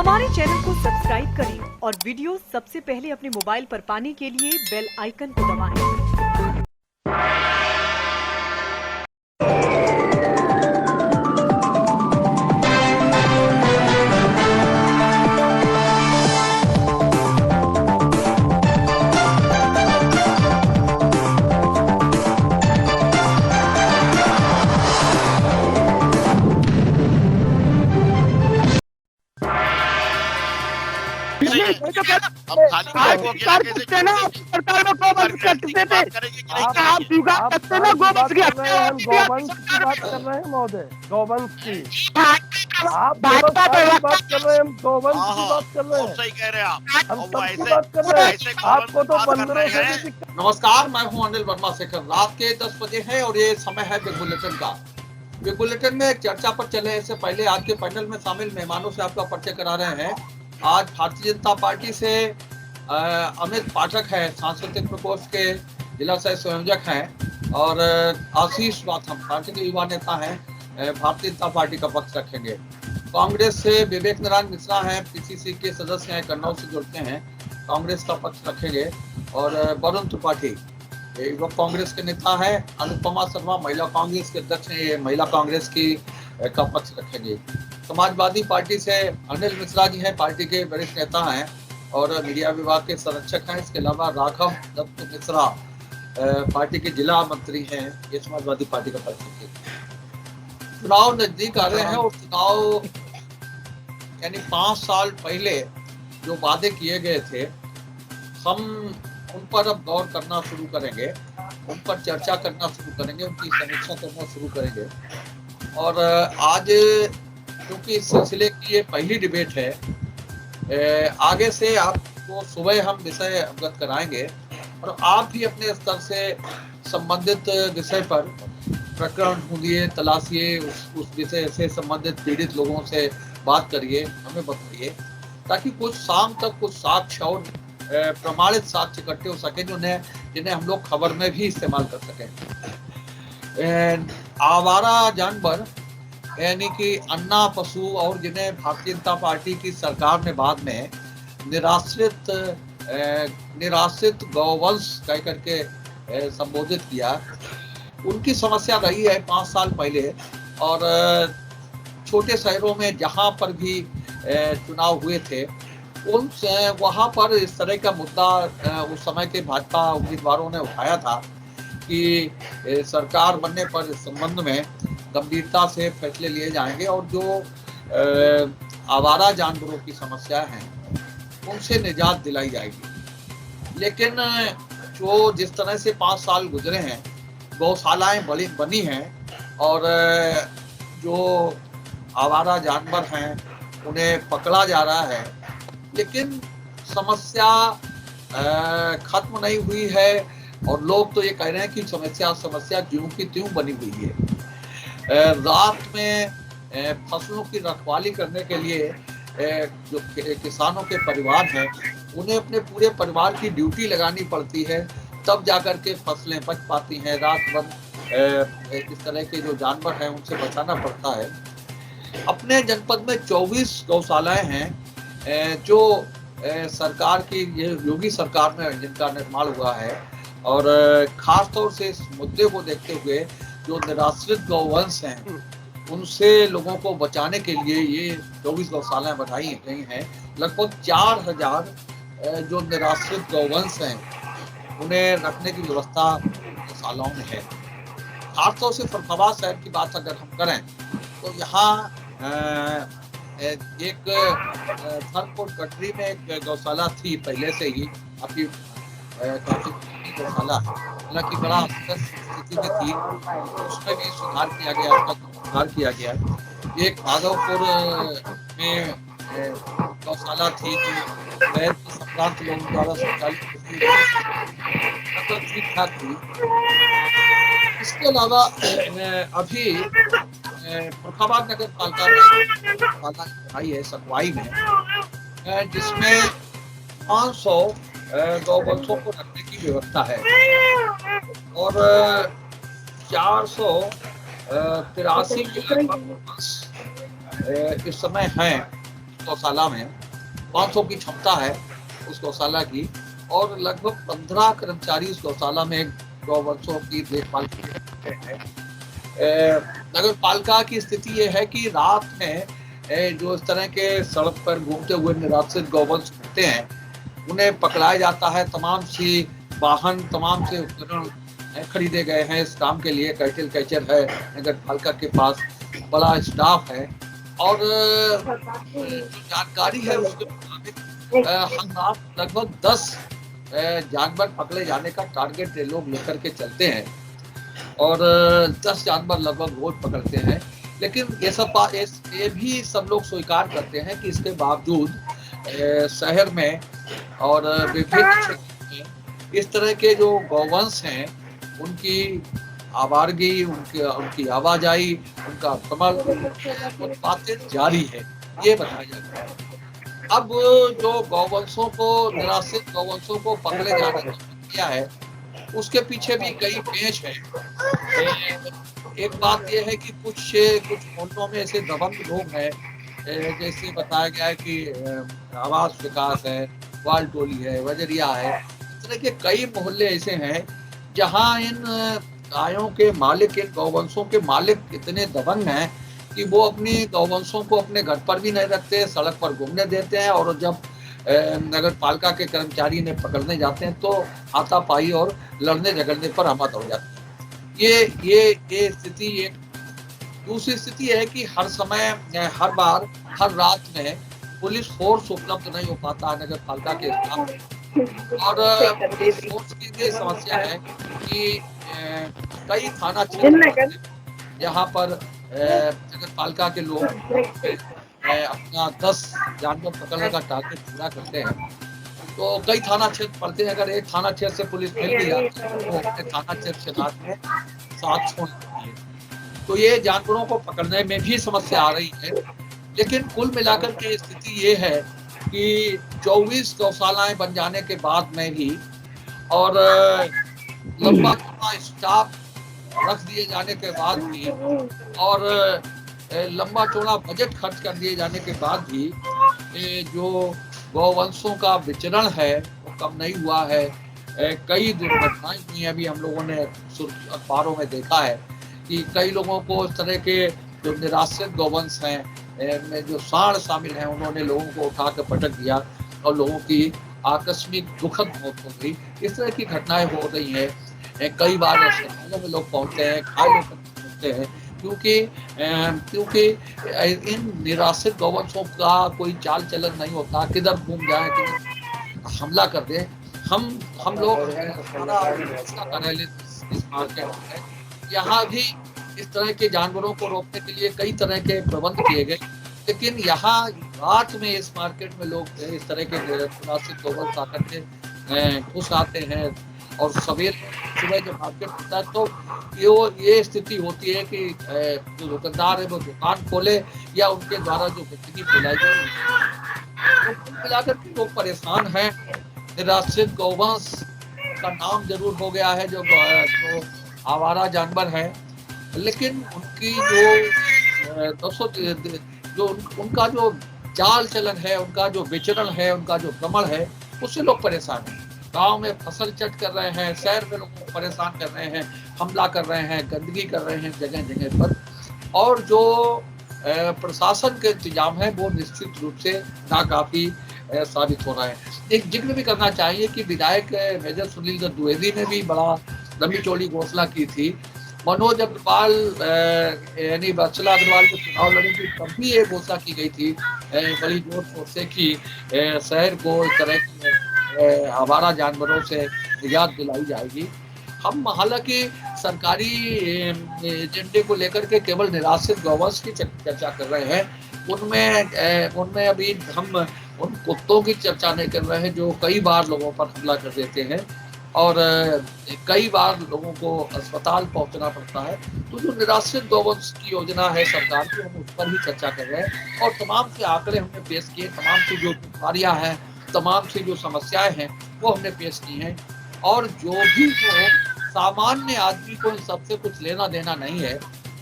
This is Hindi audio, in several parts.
हमारे चैनल को सब्सक्राइब करें और वीडियो सबसे पहले अपने मोबाइल पर पाने के लिए बेल आइकन को दबाएं। सरकार में गोवंश करते थे, आप स्वीकार करते ना गोवंश की हत्या। गोवंश की बात कर रहे हैं महोदय, गोवंश की आप भाजपा व्यवस्था की बात कर रहे हैं, हम गोवंश की बात कर रहे हैं, सही कह रहे हैं आप। हम सबकी बात कर रहे हैं। आपको तो बंदरों से भी दिक्कत। नमस्कार, मैं हूं अनिल वर्मा शेखर। रात के 10 बजे हैं और ये समय है बिग बुलेटिन का। बिग बुलेटिन में चर्चा पर चले इससे पहले आज के पैनल में शामिल मेहमानों से आपका परिचय करा रहे हैं। आज भारतीय जनता पार्टी से अमित पाठक है, सांस्कृतिक प्रकोष्ठ के जिला सह संयोजक हैं, और आशीष वाथम पार्टी के युवा नेता हैं, भारतीय जनता पार्टी का पक्ष रखेंगे। कांग्रेस से विवेक नारायण मिश्रा हैं, पीसीसी के सदस्य हैं, कन्नौज से जुड़ते हैं, कांग्रेस का पक्ष रखेंगे। और वरुण त्रिपाठी युवक कांग्रेस के नेता है। अनुपमा शर्मा महिला कांग्रेस के अध्यक्ष हैं, ये महिला कांग्रेस की का पक्ष रखेंगे। समाजवादी पार्टी से अनिल मिश्रा जी हैं, पार्टी के वरिष्ठ नेता हैं और मीडिया विभाग के संरक्षक हैं। इसके अलावा राघव दत्त मिश्रा पार्टी के जिला मंत्री हैं, ये समाजवादी पार्टी का पक्ष रखेंगे। चुनाव नजदीक आ रहे हैं और चुनाव यानी 5 साल पहले जो वादे किए गए थे, हम उन पर अब गौर करना शुरू करेंगे, उन पर चर्चा करना शुरू करेंगे, उनकी समीक्षा करना शुरू करेंगे। और आज क्योंकि इस सिलसिले की ये पहली डिबेट है, आगे से आपको सुबह हम विषय अवगत कराएंगे और आप भी अपने स्तर से संबंधित विषय पर प्रकरण ढूंढिए, तलाशिए, उस विषय से संबंधित पीड़ित लोगों से बात करिए, हमें बताइए, ताकि कुछ शाम तक कुछ साक्ष्य और प्रमाणित साक्ष्य इकट्ठे हो सके जिन्हें हम लोग खबर में भी इस्तेमाल कर सकें। आवारा जानवर यानी कि अन्ना पशु और जिन्हें भारतीय जनता पार्टी की सरकार ने बाद में निराश्रित गौवंश कह करके संबोधित किया, उनकी समस्या रही है 5 साल पहले। और छोटे शहरों में जहां पर भी चुनाव हुए थे, वहां पर इस तरह का मुद्दा उस समय के भाजपा उम्मीदवारों ने उठाया था कि सरकार बनने पर इस संबंध में गंभीरता से फैसले लिए जाएंगे और जो आवारा जानवरों की समस्या है उनसे निजात दिलाई जाएगी। लेकिन जो जिस तरह से 5 साल गुजरे हैं, गौशालाएं बनी हैं और जो आवारा जानवर हैं उन्हें पकड़ा जा रहा है, लेकिन समस्या खत्म नहीं हुई है। और लोग तो ये कह रहे हैं कि समस्या ज्यों की त्यों बनी हुई है। रात में फसलों की रखवाली करने के लिए जो किसानों के परिवार हैं, उन्हें अपने पूरे परिवार की ड्यूटी लगानी पड़ती है, तब जाकर के फसलें बच पाती हैं। रात भर इस तरह के जो जानवर हैं उनसे बचाना पड़ता है। अपने जनपद में 24 गौशालाएं हैं जो सरकार की, ये योगी सरकार में जिनका निर्माण हुआ है। और खास तौर से इस मुद्दे को देखते हुए जो निराश्रित गौवंश हैं उनसे लोगों को बचाने के लिए ये 24 गौशालाएं बनाई गई हैं। लगभग 4000 जो निराश्रित गौवंश हैं उन्हें रखने की व्यवस्था गौशालाओं में है। खासतौर से फरुखाबाद शहर की बात अगर हम करें तो यहाँ एक धर्मपुर कटरी में एक गौशाला थी पहले से ही, काफी गौशाला है, हालांकि बड़ा स्थिति में थी, उसमें भी सुधार किया गया, उसका सुधार किया गया। एक भागलपुर में गौशाला थी जो गैर संक्रांत लोगों द्वारा संचालित ठीक ठाक थी। इसके अलावा अभी फरुखाबाद नगर पालिका बनाई है सकवाई में, जिसमें 500 गौवंशों को रखने की व्यवस्था है और 483 इस समय हैं गौशाला में 500 की क्षमता है उस गौशाला की, और लगभग 15 कर्मचारी उस गौशाला में गौवंशों की देखभाल करते हैं। नगर पालिका की स्थिति ये है कि रात में जो इस तरह के सड़क पर घूमते हुए निराश्रित गौवंश होते हैं उन्हें पकड़ाया जाता है। तमाम सी वाहन, तमाम से उपकरण खरीदे गए हैं इस काम के लिए। कैटल कैचर है नगर पालिका के पास, बड़ा स्टाफ है, और जानकारी है उसके मुताबिक हम लगभग 10 जानवर पकड़े जाने का टारगेट लोग लेकर के चलते हैं, और 10 जानवर लगभग रोज पकड़ते हैं। लेकिन ये भी सब लोग स्वीकार करते हैं कि इसके बावजूद शहर में और विभिन्न क्षेत्रों में इस तरह के जो गौवंश हैं उनकी आवारगी, उनकी आवाजाही, उनका उत्पादन जारी है, ये बताया जाता है। अब जो गौवंशों को, निराश्रित गौवंशों को पकड़े जाने का प्रक्रिया है उसके पीछे भी कई पेच है। एक बात यह है कि कुछ मोहल्लों में ऐसे दबंग लोग हैं, जैसे बताया गया है कि आवास विकास है, वाल टोली है, वजरिया है, इस तरह के कई मोहल्ले ऐसे हैं जहां इन गायों के मालिक, इन गौवंशों के मालिक इतने दबंग हैं कि वो अपनी गौवंशों को अपने घर पर भी नहीं रखते, सड़क पर घूमने देते हैं, और जब नगर पालिका के कर्मचारी इन्हें पकड़ने जाते हैं तो हाथापाई और लड़ने झगड़ने पर हमला हो जाती है। ये स्थिति एक दूसरी स्थिति है कि हर समय, हर बार, हर रात में पुलिस फोर्स उपलब्ध नहीं हो पाता नगर पालिका के स्टाफ, और पुलिस फोर्स की ये समस्या है कि कई थाना क्षेत्र जहाँ पर नगर पालिका के लोग अपना 10 जानवर पकड़ने का टारगेट पूरा करते हैं, तो कई थाना क्षेत्र पड़ते हैं। अगर एक थाना क्षेत्र से पुलिस मिल भी जाती है तो अपने थाना क्षेत्र से रात में 7 छोड़ती है, तो ये जानवरों को पकड़ने में भी समस्या आ रही है। लेकिन कुल मिलाकर के स्थिति ये है कि 24 गौशालाएं बन जाने के बाद में भी, और लंबा स्टाफ रख दिए जाने के बाद भी, और लंबा चौड़ा बजट खर्च कर दिए जाने के बाद भी जो गौवंशों का विचरण है वो कम नहीं हुआ है। कई दुर्घटनाएं हुई हैं, अभी हम लोगों ने अखबारों में देखा है कि कई लोगों को इस तरह के जो निराश्रित गौवंश हैं में जो सांड शामिल हैं उन्होंने लोगों को उठा कर पटक दिया और लोगों की आकस्मिक दुखद मौत हो गई। इस तरह की घटनाएं हो रही हैं। कई बार अस्पतालों में लोग पहुंचते हैं, घायल होकर पहुंचते हैं, क्योंकि इन निराश्रित गौवंशों का कोई चाल चलन नहीं होता, किधर घूम जाए, किधर हमला कर दे। हम लोग कार्यालय इस मार्केट में, यहाँ भी इस तरह के जानवरों को रोकने के लिए कई तरह के प्रबंध किए गए, लेकिन यहाँ रात में इस मार्केट में लोग इस तरह के निराश्रित गौवंश आकर के घुस आते हैं, और सुबह जब मार्केट होता है तो ये स्थिति होती है कि जो दुकानदार है वो दुकान खोले या उनके द्वारा जो गंदगी फैलाई जाती है, तो कुल मिलाकर के लोग परेशान हैं। निराश्रित गौवंश का नाम जरूर हो गया है जो आवारा जानवर है, लेकिन उनकी जो उनका जो चाल चलन है, उनका जो विचरण है, उनका जो भ्रमण है, उससे लोग परेशान हैं। गांव में फसल चट कर रहे हैं, शहर में लोगों को परेशान कर रहे हैं, हमला कर रहे हैं, गंदगी कर रहे हैं जगह जगह पर, और जो प्रशासन के इंतजाम है वो निश्चित रूप से नाकाफी साबित हो रहा है। एक जिक्र भी करना चाहिए कि विधायक मेजर सुनील द्विवेदी ने भी बड़ा लंबी चौड़ी घोषणा की थी। मनोज अग्रवाल यानी वत्सला अग्रवाल को चुनाव लड़ेंगे तब भी ये घोषणा की गई थी बड़ी जोर शोर से कि शहर को इस तरह के आवारा जानवरों से निजात दिलाई जाएगी। हम हालांकि सरकारी एजेंडे को लेकर के केवल निराश्रित गौवंश की चर्चा कर रहे हैं, उनमें अभी हम उन कुत्तों की चर्चा नहीं कर रहे हैं जो कई बार लोगों पर हमला कर देते हैं और कई बार लोगों को अस्पताल पहुंचना पड़ता है। तो जो निराश्रित गौवंश की योजना है सरकार की, हम उस पर भी चर्चा कर रहे हैं और तमाम से आंकड़े हमने पेश किए, तमाम से जो बीमारियां हैं, तमाम से जो समस्याएं हैं वो हमने पेश की हैं। और जो भी सामान्य आदमी को इन सबसे कुछ लेना देना नहीं है,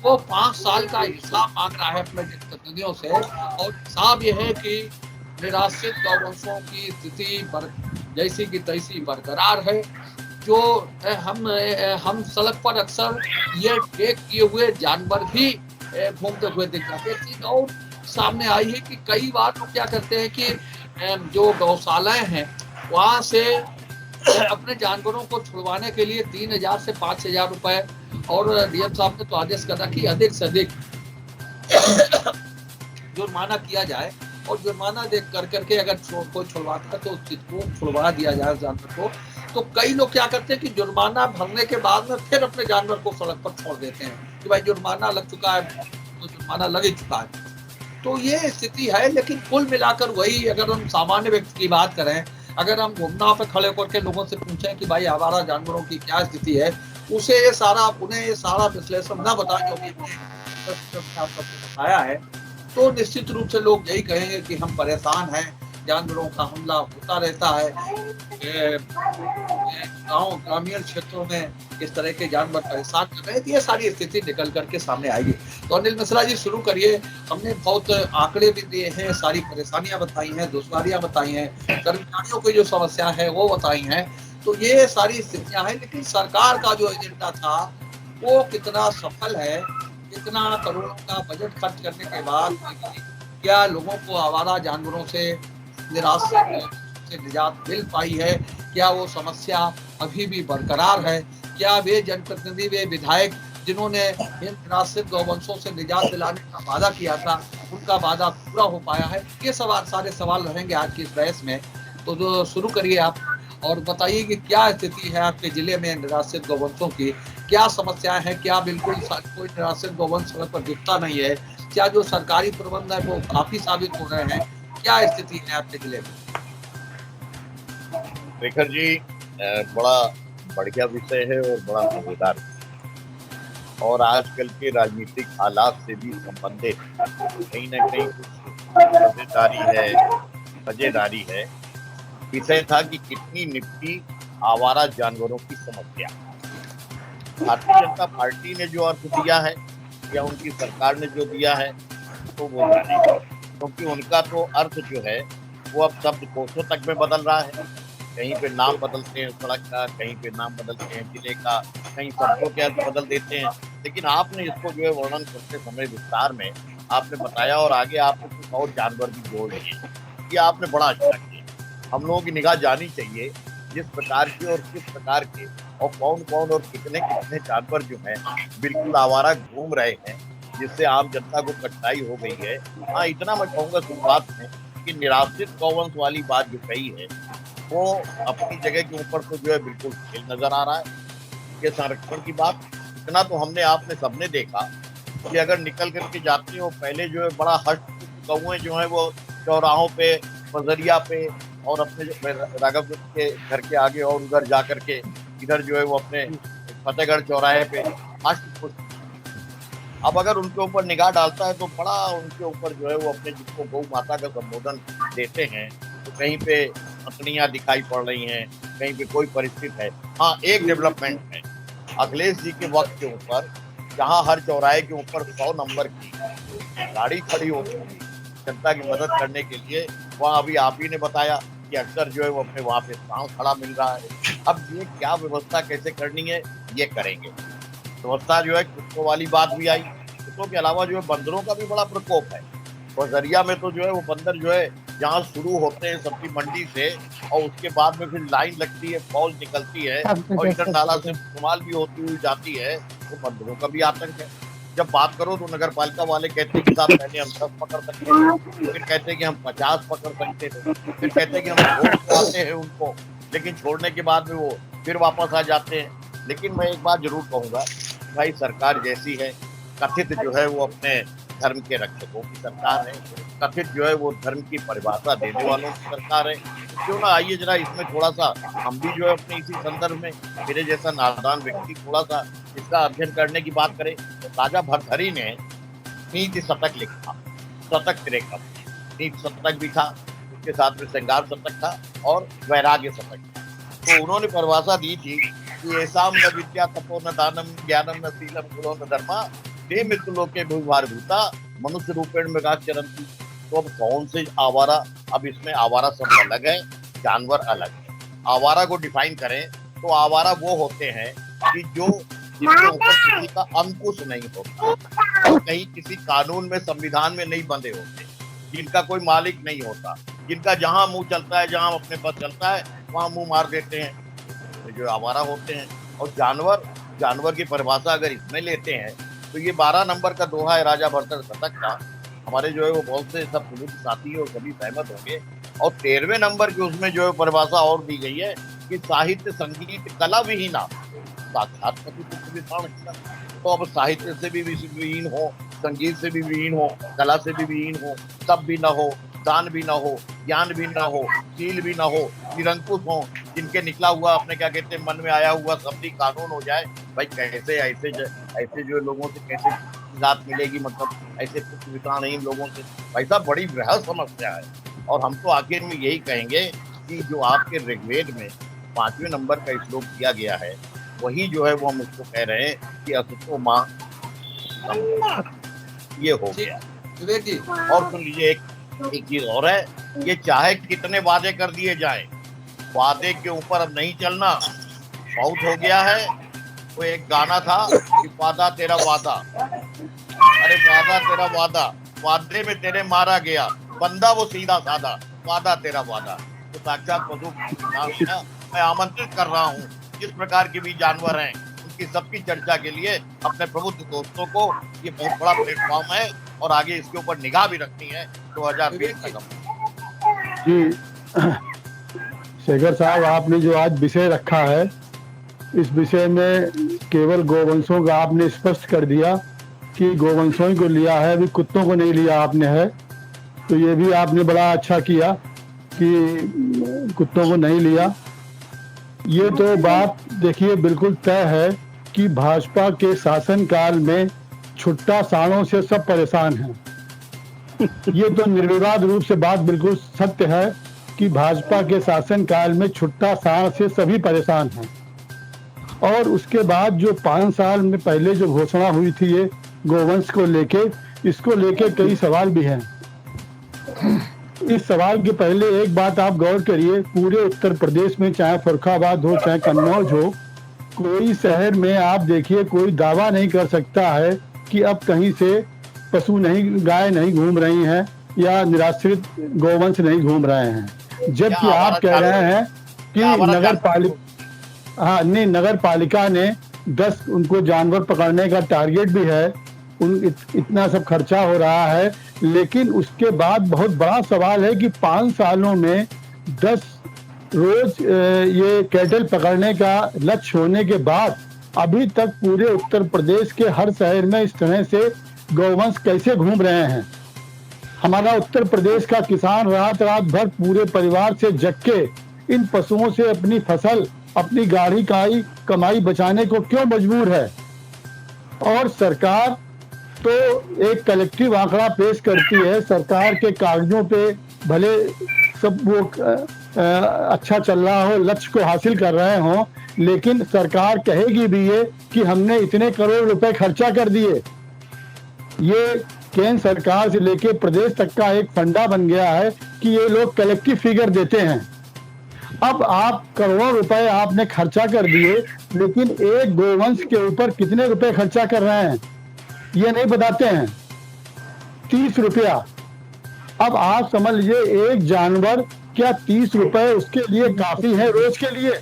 वो 5 साल का हिसाब मांग रहा है अपने जनप्रतिनिधियों से, और हिसाब ये है कि निराश्रित गौवंशों की स्थिति जैसी की तैसी बरकरार है। जो हम सड़क पर अक्सर ये ट्रैक किए हुए जानवर भी घूमते हुए दिख जाते हैं। एक चीज और सामने आई है कि कई बार लोग क्या करते हैं कि जो गौशालाएं हैं वहां से अपने जानवरों को छुड़वाने के लिए 3,000 से 5,000 रुपए, और डीएम साहब ने तो आदेश करा कि अधिक से अधिक जुर्माना किया जाए, और जुर्माना देख करके अगर कोई छुड़वाता है तो उस चीज को छुड़वा दिया जाए जानवर को। तो कई लोग क्या करते हैं कि जुर्माना भरने के बाद में फिर अपने जानवर को सड़क पर छोड़ देते हैं कि भाई जुर्माना लग चुका है तो जुर्माना लग ही चुका है। तो ये स्थिति है। लेकिन कुल मिलाकर वही, अगर हम सामान्य व्यक्ति की बात करें, अगर हम घूमना पे खड़े करके लोगों से पूछें कि भाई आवारा जानवरों की क्या स्थिति है, उन्हें ये सारा विश्लेषण न बताएं जो कि आपको बताया है, तो निश्चित रूप से लोग यही कहेंगे कि हम परेशान हैं, जानवरों का हमला होता रहता है। ग्रामीण क्षेत्रों में इस तरह के जानवर परेशान कर रहे हैं, ये सारी स्थिति निकल करके सामने आएगी। तो अनिल मिश्रा जी शुरू करिए। हमने बहुत आंकड़े भी दिए हैं, सारी परेशानियां बताई हैं, दुश्वारियां बताई हैं, कर्मचारियों की जो समस्या है वो बताई हैं। तो ये सारी स्थितियां हैं, लेकिन सरकार का जो एजेंडा था वो कितना सफल है, कितना करोड़ों का बजट खर्च करने के बाद क्या लोगों को आवारा जानवरों से निजात मिल पाई है, क्या वो समस्या अभी भी बरकरार है, क्या वे जनप्रतिनिधि, वे विधायक जिन्होंने इन निराश्रित गौवंशों से निजात दिलाने का वादा किया था, उनका वादा पूरा हो पाया है? ये सारे सवाल रहेंगे आज की इस बहस में। तो जो शुरू करिए आप और बताइए कि क्या स्थिति है आपके जिले में निराश्रित गौवंशों की, क्या समस्याएं हैं, क्या बिल्कुल कोई निराश्रित गौवंश सड़क पर दिखता नहीं है, क्या जो सरकारी प्रबंध है वो काफी साबित हो रहे हैं, क्या स्थिति है आपके जिले में? शेखर जी, बड़ा बढ़िया विषय है और बड़ा मजेदार, और आजकल के राजनीतिक हालात से भी संबंधित कहीं ना कहीं मजेदारी है। विषय था कि कितनी निपटी आवारा जानवरों की समस्या। भारतीय जनता पार्टी ने जो अर्थ दिया है या उनकी सरकार ने जो दिया है तो वो नहीं, क्योंकि उनका तो अर्थ जो है वो अब शब्द कोशों तक में बदल रहा है। कहीं पे नाम बदलते हैं सड़क का, कहीं पे नाम बदलते हैं जिले का, कहीं शब्दों के अर्थ बदल देते हैं। लेकिन आपने इसको जो है वर्णन करते समय विस्तार में आपने बताया, और आगे आपने कुछ और जानवर भी जोड़ लिए, ये आपने बड़ा अच्छा किया। हम लोगों की निगाह जानी चाहिए जिस प्रकार की और किस प्रकार के और कौन कौन और कितने कितने जानवर जो हैं बिल्कुल आवारा घूम रहे हैं, जिससे आम जनता को कठिनाई हो गई है। हाँ, इतना मैं कहूँगा शुरुआत में कि निराश्रित गौवंश वाली बात जो कही है वो अपनी जगह के ऊपर तो जो है बिल्कुल खेल नजर आ रहा है। के संरक्षण की बात, इतना तो हमने आपने सबने देखा कि अगर निकल करके जाते हो पहले जो है बड़ा हट कौए जो है वो चौराहों पे, बजरिया पे और अपने राघव के घर के आगे और उधर जा करके इधर जो है वो अपने फतेहगढ़ चौराहे पे अब अगर उनके ऊपर निगाह डालता है तो बड़ा उनके ऊपर जो है वो अपने जिसको गौ माता का संबोधन देते हैं तो कहीं पे पत्नियां दिखाई पड़ रही हैं, कहीं पे कोई परिस्थिति है। हाँ, एक डेवलपमेंट है अखिलेश जी के वक्त के ऊपर, जहाँ हर चौराहे के ऊपर 100 नंबर की गाड़ी खड़ी होती है जनता की मदद करने के लिए। वहाँ अभी आप ही ने बताया कि अक्सर जो है वो अपने वहाँ पे पाँव खड़ा मिल रहा है। अब ये क्या व्यवस्था कैसे करनी है ये करेंगे। व्यवस्था जो है कुत्तों वाली बात भी आई, कुत्तों के अलावा जो है बंदरों का भी बड़ा प्रकोप है। और जरिया में तो जो है वो बंदर जो है जहाँ शुरू होते हैं सब्जी मंडी से और उसके बाद में फिर लाइन लगती है, फॉल निकलती है और इधर नाला से इस्तेमाल भी होती हुई जाती है, तो बंदरों का भी आतंक है। जब बात करो तो नगर पालिका वाले कहते हैं कि साहब पहले हम 10 पकड़ सकते थे, फिर कहते हैं कि हम 50 पकड़ सकते थे, फिर कहते हैं कि हम छोड़ते हैं उनको, लेकिन छोड़ने के बाद में वो फिर वापस आ जाते हैं। लेकिन मैं एक बात जरूर कहूँगा, भाई सरकार जैसी है, कथित जो है वो अपने धर्म के रक्षकों की सरकार है, कथित जो है वो धर्म की परिभाषा देने वालों की सरकार है। क्यों ना आइए जरा इसमें थोड़ा सा हम भी जो है अपने इसी संदर्भ में मेरे जैसा नादान व्यक्ति थोड़ा सा इसका अध्ययन करने की बात करें। तो राजा भर्तृहरि ने नीति शतक लिखा, शतक त्रेकम, नीति शतक भी था, उसके साथ में श्रृंगार शतक था और वैराग्य शतक था। तो उन्होंने परिभाषा दी थी कि ऐसा न विद्या तपो न दानम ज्ञानम न शीलम गुणो न धर्मा ते मृत्युलोके भूभार भूता मनुष्य रूपेण मृगाः चरन्ति। तो अब कौन से आवारा, अब इसमें आवारा सब अलग है, जानवर अलग है। आवारा को डिफाइन करें तो आवारा वो होते हैं कि जो जिसके ऊपर किसी का अंकुश नहीं होता, कहीं किसी कानून में, संविधान में नहीं बंधे होते, जिनका कोई मालिक नहीं होता, जिनका जहां मुंह चलता है, जहां अपने पास चलता है वहां मुंह मार देते हैं, तो जो आवारा होते हैं। और जानवर की परिभाषा अगर इसमें लेते हैं तो ये 12 नंबर का दोहा है राजा भरतर शतक का, हमारे जो है वो बहुत से सब पुलिस साथी और सभी सहमत होंगे। और 13वें नंबर की उसमें जो है परिभाषा और दी गई है कि साहित्य संगीत कला विहीना साक्षात पशु। तो अब साहित्य से भी विहीन हो, संगीत से भी विहीन हो, कला से भी विहीन हो, तब भी न हो, दान भी ना हो, ज्ञान भी ना हो, शील भी ना हो, निरंकुश हो, जिनके निकला हुआ अपने क्या कहते हैं मन में आया हुआ शब्दी कानून हो जाए। भाई कैसे ऐसे जो लोगों से कैसे राहत मिलेगी, मतलब ऐसे कुछ विचारहीन लोगों से, भाई साहब बड़ी बृहद समस्या है। और हम तो आखिर में यही कहेंगे कि जो आपके ऋग्वेद में 5वें नंबर का श्लोक दिया गया है, वही जो है वो हम उसको कह रहे हैं कि असतो माँ ये हो गया। और सुन लीजिए एक चीज और है, ये चाहे कितने वादे कर दिए जाए, वादे के ऊपर अब नहीं चलना, बहुत हो गया है। वो एक गाना था कि वादा तेरा वादा, अरे वादा तेरा वादा, वादे में तेरे मारा गया बंदा वो सीधा साधा, वादा तेरा वादा। तो साक्षात पशु मैं आमंत्रित कर रहा हूँ जिस प्रकार के भी जानवर हैं उनकी सबकी चर्चा के लिए अपने प्रबुद्ध दोस्तों को, ये बहुत बड़ा प्लेटफॉर्म है और आगे इसके ऊपर निगाह भी रखनी है 2020 तक। जी शेखर साहब, आपने जो आज विषय रखा है, इस विषय में केवल गोवंशों का आपने स्पष्ट कर दिया कि गोवंशों को लिया है, अभी कुत्तों को नहीं लिया आपने है। तो ये भी आपने बड़ा अच्छा किया कि कुत्तों को नहीं लिया। ये तो बात देखिए बिल्कुल तय है कि भाजपा के शासनकाल में छुट्टा साणों से सब परेशान हैं। ये तो निर्विवाद रूप से बात बिल्कुल सत्य है कि भाजपा के शासनकाल में छुट्टा साण से सभी परेशान हैं। और उसके बाद जो 5 साल में पहले जो घोषणा हुई थी ये गोवंश को लेके, इसको लेके कई सवाल भी हैं। इस सवाल के पहले एक बात आप गौर करिए, पूरे उत्तर प्रदेश में चाहे फर्रुखाबाद हो चाहे कन्नौज हो, कोई शहर में आप देखिए कोई दावा नहीं कर सकता है कि अब कहीं से पशु नहीं, गाय नहीं घूम रही हैं या निराश्रित गोवंश नहीं घूम रहे हैं। जबकि आप कह रहे हैं कि नगर पालिका ने 10 उनको जानवर पकड़ने का टारगेट भी है, इतना सब खर्चा हो रहा है। लेकिन उसके बाद बहुत बड़ा सवाल है कि 5 सालों में 10 रोज ये कैटल पकड़ने का लक्ष्य होने के बाद अभी तक पूरे उत्तर प्रदेश के हर शहर में इस तरह से गौवंश कैसे घूम रहे हैं। हमारा उत्तर प्रदेश का किसान रात भर पूरे परिवार से जग के इन पशुओं से अपनी फसल, अपनी गाढ़ी कमाई बचाने को क्यों मजबूर है। और सरकार तो एक कलेक्टिव आंकड़ा पेश करती है, सरकार के कागजों पे भले सब वो अच्छा चल रहा हो, लक्ष्य को हासिल कर रहे हो, लेकिन सरकार कहेगी भी ये कि हमने इतने करोड़ रुपए खर्चा कर दिए। ये केंद्र सरकार से लेके प्रदेश तक का एक फंडा बन गया है कि ये लोग कलेक्टिव फिगर देते हैं। अब आप करोड़ों रुपए आपने खर्चा कर दिए, लेकिन एक गोवंश के ऊपर कितने रुपए खर्चा कर रहे हैं ये नहीं बताते हैं। 30 रुपया। अब आप समझ लीजिए एक जानवर, क्या 30 रुपए उसके लिए काफी है रोज के लिए?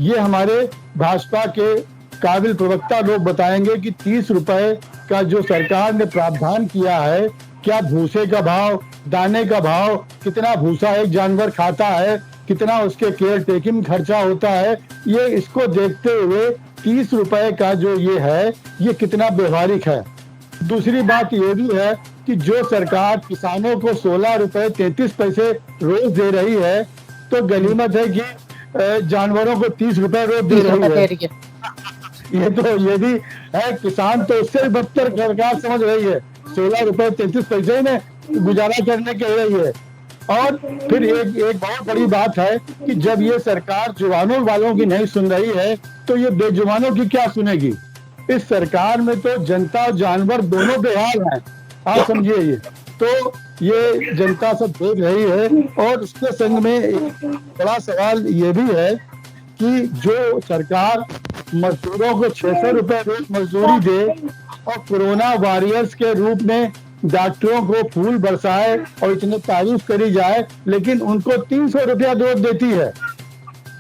ये हमारे भाजपा के काबिल प्रवक्ता लोग बताएंगे कि 30 रुपए का जो सरकार ने प्रावधान किया है, क्या भूसे का भाव, दाने का भाव, कितना भूसा एक जानवर खाता है, कितना उसके केयर टेकिंग खर्चा होता है, ये इसको देखते हुए 30 रुपए का जो ये है ये कितना व्यवहारिक है। दूसरी बात ये भी है कि जो सरकार किसानों को 16 रुपए 33 पैसे रोज दे रही है, तो गनीमत है कि जानवरों को 30 रुपए रोज दे रही है। ये भी है, किसान तो उससे भी बदतर सरकार समझ रही है, 16 रुपए 33 पैसे में गुजारा करने के रही है। और फिर एक बहुत बड़ी बात है कि जब ये सरकार जुबानों वालों की नहीं सुन रही है तो ये बेजुबानों की क्या सुनेगी। इस सरकार में तो जनता और जानवर दोनों बेहाल हैं। आप समझिए ये। तो ये जनता सब देख रही है। और उसके संग में एक बड़ा सवाल ये भी है कि जो सरकार मजदूरों को 600 रुपए रोज मजदूरी दे और कोरोना वॉरियर्स के रूप में डॉक्टरों को फूल बरसाए और इतने तारीफ करी जाए, लेकिन उनको 300 रुपया रोज देती है,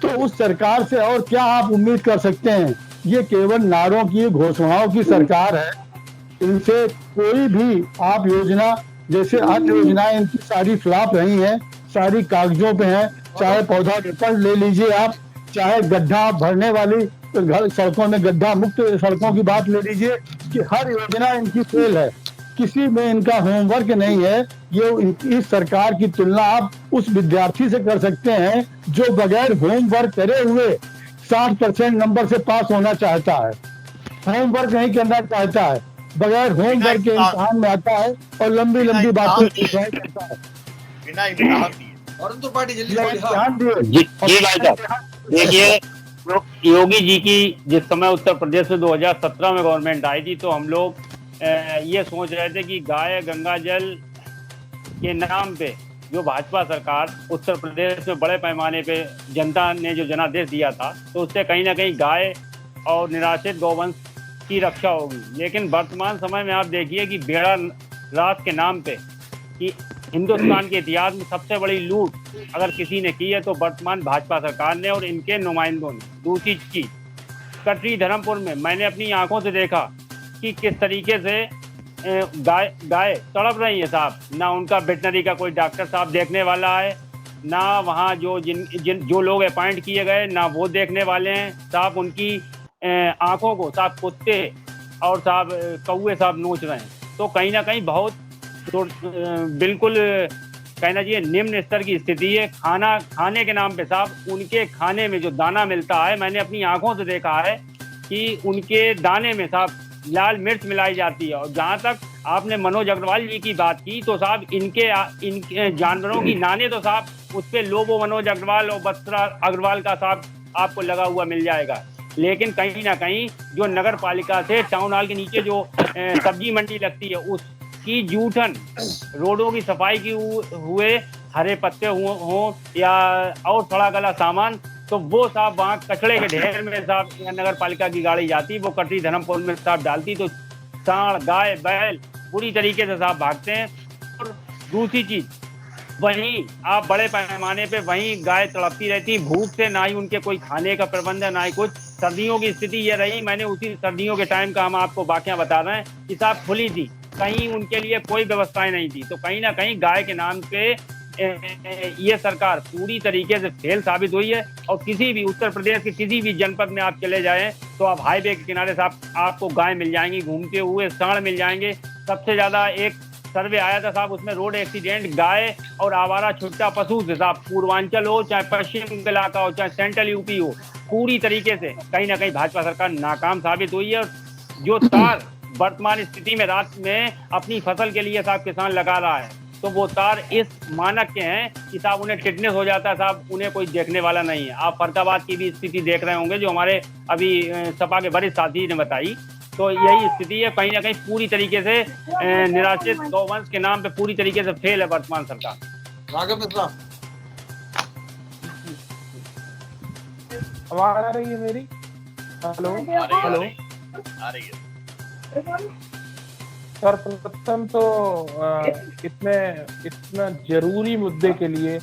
तो उस सरकार से और क्या आप उम्मीद कर सकते हैं? ये केवल नारों की घोषणाओं की सरकार है। इनसे कोई भी आप योजना, जैसे अन्य योजनाएं इनकी सारी फ्लॉप रही हैं, सारी कागजों पे हैं। चाहे पौधारोपण ले लीजिए आप, चाहे गड्ढा भरने वाली घर सड़कों में गड्ढा मुक्त सड़कों की बात ले लीजिए, कि हर योजना इनकी फेल है, किसी में इनका होमवर्क नहीं है। ये इस सरकार की तुलना आप उस विद्यार्थी से कर सकते हैं जो बगैर होमवर्क करे हुए 60% नंबर से पास होना चाहता है, होमवर्क नहीं करना चाहता है, बगैर होमवर्क के इम्तिहान में आता है और लंबी लंबी बातें करता है। बिना इम्तिहान दिए और तो पार्टी जल्दी ध्यान दिए। जी भाई साहब, देखिए योगी जी की जिस समय उत्तर प्रदेश में 2017 में गवर्नमेंट आई थी, तो हम लोग ये सोच रहे थे कि गाय गंगा जल के नाम पे जो भाजपा सरकार उत्तर प्रदेश में बड़े पैमाने पे जनता ने जो जनादेश दिया था, तो उससे कहीं ना कहीं गाय और निराश्रित गौवंश की रक्षा होगी। लेकिन वर्तमान समय में आप देखिए कि बेड़ा रात के नाम पे कि हिंदुस्तान के इतिहास में सबसे बड़ी लूट अगर किसी ने की है तो वर्तमान भाजपा सरकार ने और इनके नुमाइंदों ने। दूसरी चीज, कटरी धर्मपुर में मैंने अपनी आंखों से देखा कि किस तरीके से गाय तड़प रही है साहब। ना उनका वेटनरी का कोई डॉक्टर साहब देखने वाला है, ना वहाँ जो लोग अपॉइंट किए गए ना वो देखने वाले हैं साहब। उनकी आंखों को साहब कुत्ते और साहब कौए साहब नोच रहे हैं। तो कहीं ना कहीं बहुत बिल्कुल कहना चाहिए निम्न स्तर की स्थिति है। खाने के नाम पे साहब उनके खाने में जो दाना मिलता है, मैंने अपनी आंखों से देखा है कि उनके दाने में साहब लाल मिर्च मिलाई जाती है। और जहाँ तक आपने मनोज अग्रवाल जी की बात की, तो साहब इनके जानवरों की नाने तो साहब उस पर लोबो मनोज अग्रवाल और बत्रा अग्रवाल का साहब आपको लगा हुआ मिल जाएगा। लेकिन कहीं ना कहीं जो नगर पालिका से टाउन हॉल के नीचे जो सब्जी मंडी लगती है, उसकी जूठन, रोडों की सफाई की हुए हरे पत्ते हों या और सड़ा गला सामान, तो वो साहब वहाँ कचड़े के ढेर में साहब नगर पालिका की गाड़ी जाती, वो कटरी धर्मपुर में साहब डालती, तो सांड गाय बैल पूरी तरीके से साहब भागते हैं। और दूसरी चीज, वहीं आप बड़े पैमाने पे वहीं गाय तड़पती रहती भूख से, ना ही उनके कोई खाने का प्रबंध है ना ही कुछ। सर्दियों की स्थिति ये रही, मैंने उसी सर्दियों के टाइम का हम आपको वाकया बता रहे हैं कि साहब खुली थी, कहीं उनके लिए कोई व्यवस्थाएं नहीं थी। तो कहीं ना कहीं गाय के नाम पे ये सरकार पूरी तरीके से फेल साबित हुई है। और किसी भी उत्तर प्रदेश के किसी भी जनपद में आप चले जाएं तो आप हाईवे के किनारे साहब आपको गाय मिल जाएंगी, घूमते हुए सांड मिल जाएंगे। सबसे ज्यादा एक सर्वे आया था साहब, उसमें रोड एक्सीडेंट गाय और आवारा छुट्टा पशु से साहब, पूर्वांचल हो चाहे पश्चिम इलाका हो चाहे सेंट्रल यूपी हो, पूरी तरीके से कहीं ना कहीं भाजपा सरकार नाकाम साबित हुई है। और जो तार वर्तमान स्थिति में रात में अपनी फसल के लिए साहब किसान लगा रहा है, तो वो तार इस मानक के हैं कि साहब उन्हें टिटनेस हो जाता है साहब, उन्हें कोई देखने वाला नहीं है। आप फरीदाबाद की भी स्थिति देख रहे होंगे जो हमारे अभी सपा के वरिष्ठ साथी ने बताई, तो यही स्थिति है। कहीं ना कहीं पूरी तरीके से निराश्रित गौवंश के नाम पे पूरी तरीके से फेल है वर्तमान सरकार। राघव मिश्रा, आवाज आ रही है मेरी? हेलो हेलो, आ रही है। सर्वप्रथम तो इतना जरूरी मुद्दे के लिए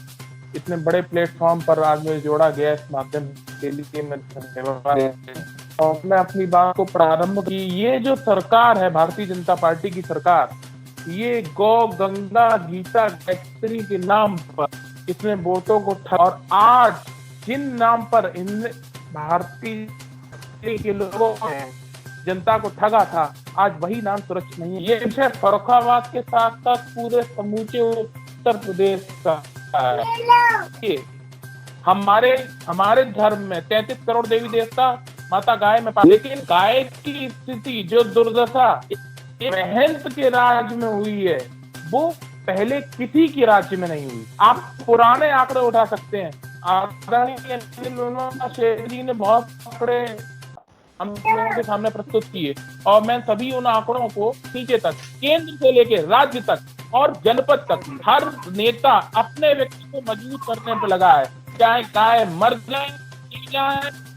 इतने बड़े प्लेटफॉर्म पर आज मुझे जोड़ा गया, इस माध्यम के लिए मैं धन्यवाद। और मैं अपनी बात को प्रारंभ की, ये जो सरकार है भारतीय जनता पार्टी की सरकार, ये गौ गंगा गीता गायत्री के नाम पर इसने वोटों को और आज जिन नाम पर इन भारतीय के लोगों ने जनता को ठगा था, आज वही नाम सुरक्षित नहीं है। ये विषय फर्रुखाबाद के साथ साथ पूरे समूचे उत्तर प्रदेश का है। हमारे धर्म में 33 करोड़ देवी देवता माता गाय में लेकिन गाय की स्थिति जो दुर्दशा महंत के राज्य में हुई है, वो पहले किसी के राज्य में नहीं हुई। आप पुराने आंकड़े उठा सकते हैं, आदरणीय अनिल जी ने बहुत आंकड़े हम लोगों के सामने प्रस्तुत किए और मैं सभी उन आंकड़ों को नीचे तक, केंद्र से लेके राज्य तक और जनपद तक, हर नेता अपने व्यक्ति को मजबूत करने पर लगा है, चाहे गाय मर जाए,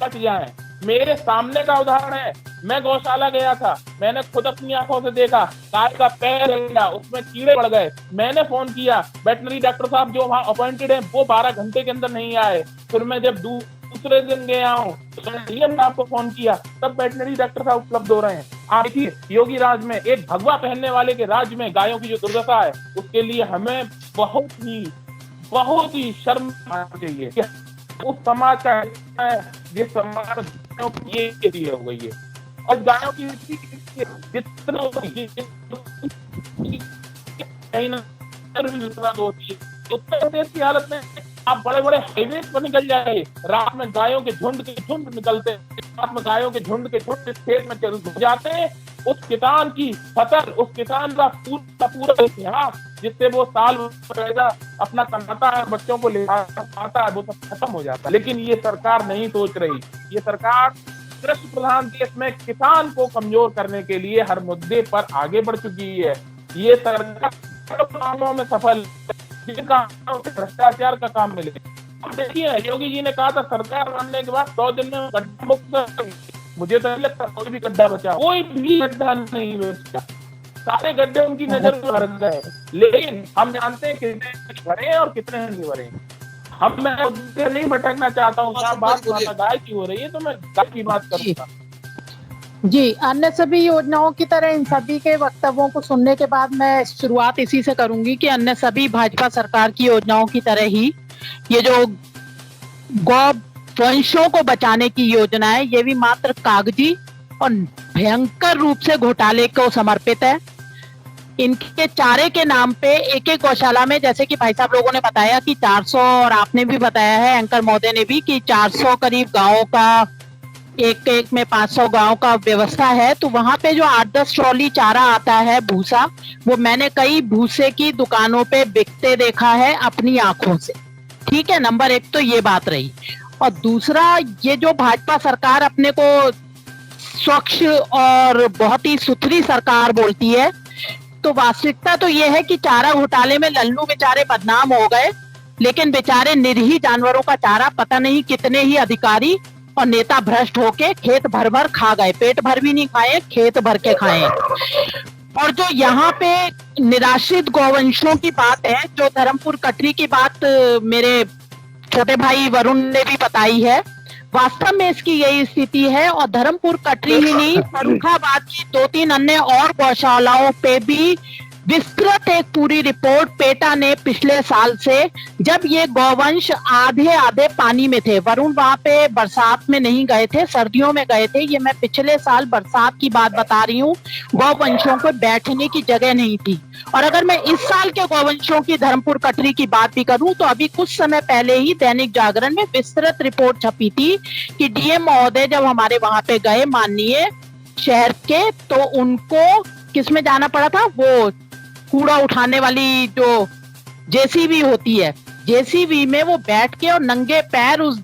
कट जाए। मेरे सामने का उदाहरण है, मैं गौशाला गया था, मैंने खुद अपनी आंखों से देखा, गाय का पैर हिल गया, उसमें कीड़े पड़ गए। मैंने फोन किया, वेटनरी डॉक्टर साहब जो वहाँ अपॉइंटेड है वो 12 घंटे के अंदर नहीं आए। फिर मैं जब दूसरे दिन गया हूँ तो मैंने आपको फोन किया, तब वेटनरी डॉक्टर साहब उपलब्ध हो रहे हैं। आप देखिए, योगी राज में, एक भगवा पहनने वाले के राज्य में गायों की जो दुर्दशा है, उसके लिए हमें बहुत ही शर्म आना चाहिए कि उस समाज का है जिस समाज ये हो गई है। और गायों की जितना होती है, उत्तर प्रदेश की हालत में आप बड़े बड़े हाईवे पर निकल जाए, रात में गायों के झुंड निकलते, रात में गायों के झुंड खेत में चल जाते हैं। उस किसान की फसल, उस किसान का पूरा इतिहास जिससे वो साल अपना कमाता है, बच्चों को ले आता है, वो सब खत्म हो जाता है। लेकिन ये सरकार नहीं सोच रही। ये सरकार कृषि प्रधान देश में किसान को कमजोर करने के लिए हर मुद्दे पर आगे बढ़ चुकी है। ये सरकार कामों में सफल, भ्रष्टाचार का काम मिले। अब देखिए, योगी जी ने कहा था सरकार बनने के बाद 100 दिन में गड्ढा मुक्त। मुझे तो नहीं लगता कोई भी गड्ढा बचा, कोई भी गड्ढा नहीं बचा, सारे गड्ढे उनकी नजर में भर गए। लेकिन हम जानते हैं कितने भरे और कितने नहीं भरे। मैं मुद्दे नहीं भटकना चाहता हूँ, बात गाय की हो रही है तो मैं गाय की बात करूंगा। जी, अन्य सभी योजनाओं की तरह इन सभी के वक्तव्यों को सुनने के बाद मैं शुरुआत इसी से करूंगी कि अन्य सभी भाजपा सरकार की योजनाओं की तरह ही ये जो गौ वंशों को बचाने की योजना है, ये भी मात्र कागजी और भयंकर रूप से घोटाले को समर्पित है। इनके चारे के नाम पे एक एक गौशाला में, जैसे कि भाई साहब लोगों ने बताया कि 400, और आपने भी बताया है, एंकर महोदय ने भी, कि 400 करीब गांवों का, एक में 500 गांव का व्यवस्था है। तो वहां पे जो 8-10 ट्रॉली चारा आता है, भूसा, वो मैंने कई भूसे की दुकानों पे बिकते देखा है अपनी आंखों से। ठीक है, नंबर 1 तो ये बात रही। और दूसरा, ये जो भाजपा सरकार अपने को स्वच्छ और बहुत ही सुथरी सरकार बोलती है, तो वास्तविकता तो ये है कि चारा घोटाले में लल्लू बेचारे बदनाम हो गए, लेकिन बेचारे निरीह जानवरों का चारा पता नहीं कितने ही अधिकारी और नेता भ्रष्ट होके खेत भर भर खा गए। पेट भर भी नहीं खाए, खेत भर के खाए। और जो यहाँ पे निराश्रित गौवंशों की बात है, जो धर्मपुर कटरी की बात मेरे छोटे भाई वरुण ने भी बताई है, वास्तव में इसकी यही स्थिति है। और धर्मपुर कटरी ही नहीं, फर्रुखाबाद की 2-3 अन्य और गौशालाओं पे भी विस्तृत एक पूरी रिपोर्ट पेटा ने पिछले साल से, जब ये गौवंश आधे पानी में थे, वरुण वहां पे बरसात में नहीं गए थे, सर्दियों में गए थे, ये मैं पिछले साल बरसात की बात बता रही हूँ, गौवंशों को बैठने की जगह नहीं थी। और अगर मैं इस साल के गौवंशों की धर्मपुर कटरी की बात भी करूं, तो अभी कुछ समय पहले ही दैनिक जागरण में विस्तृत रिपोर्ट छपी थी कि डीएम महोदय जब हमारे वहां पे गए माननीय शहर के, तो उनको किसमें जाना पड़ा था, वो कूड़ा उठाने वाली जो जेसीबी होती है, जेसीबी में वो बैठ के और नंगे पैर उस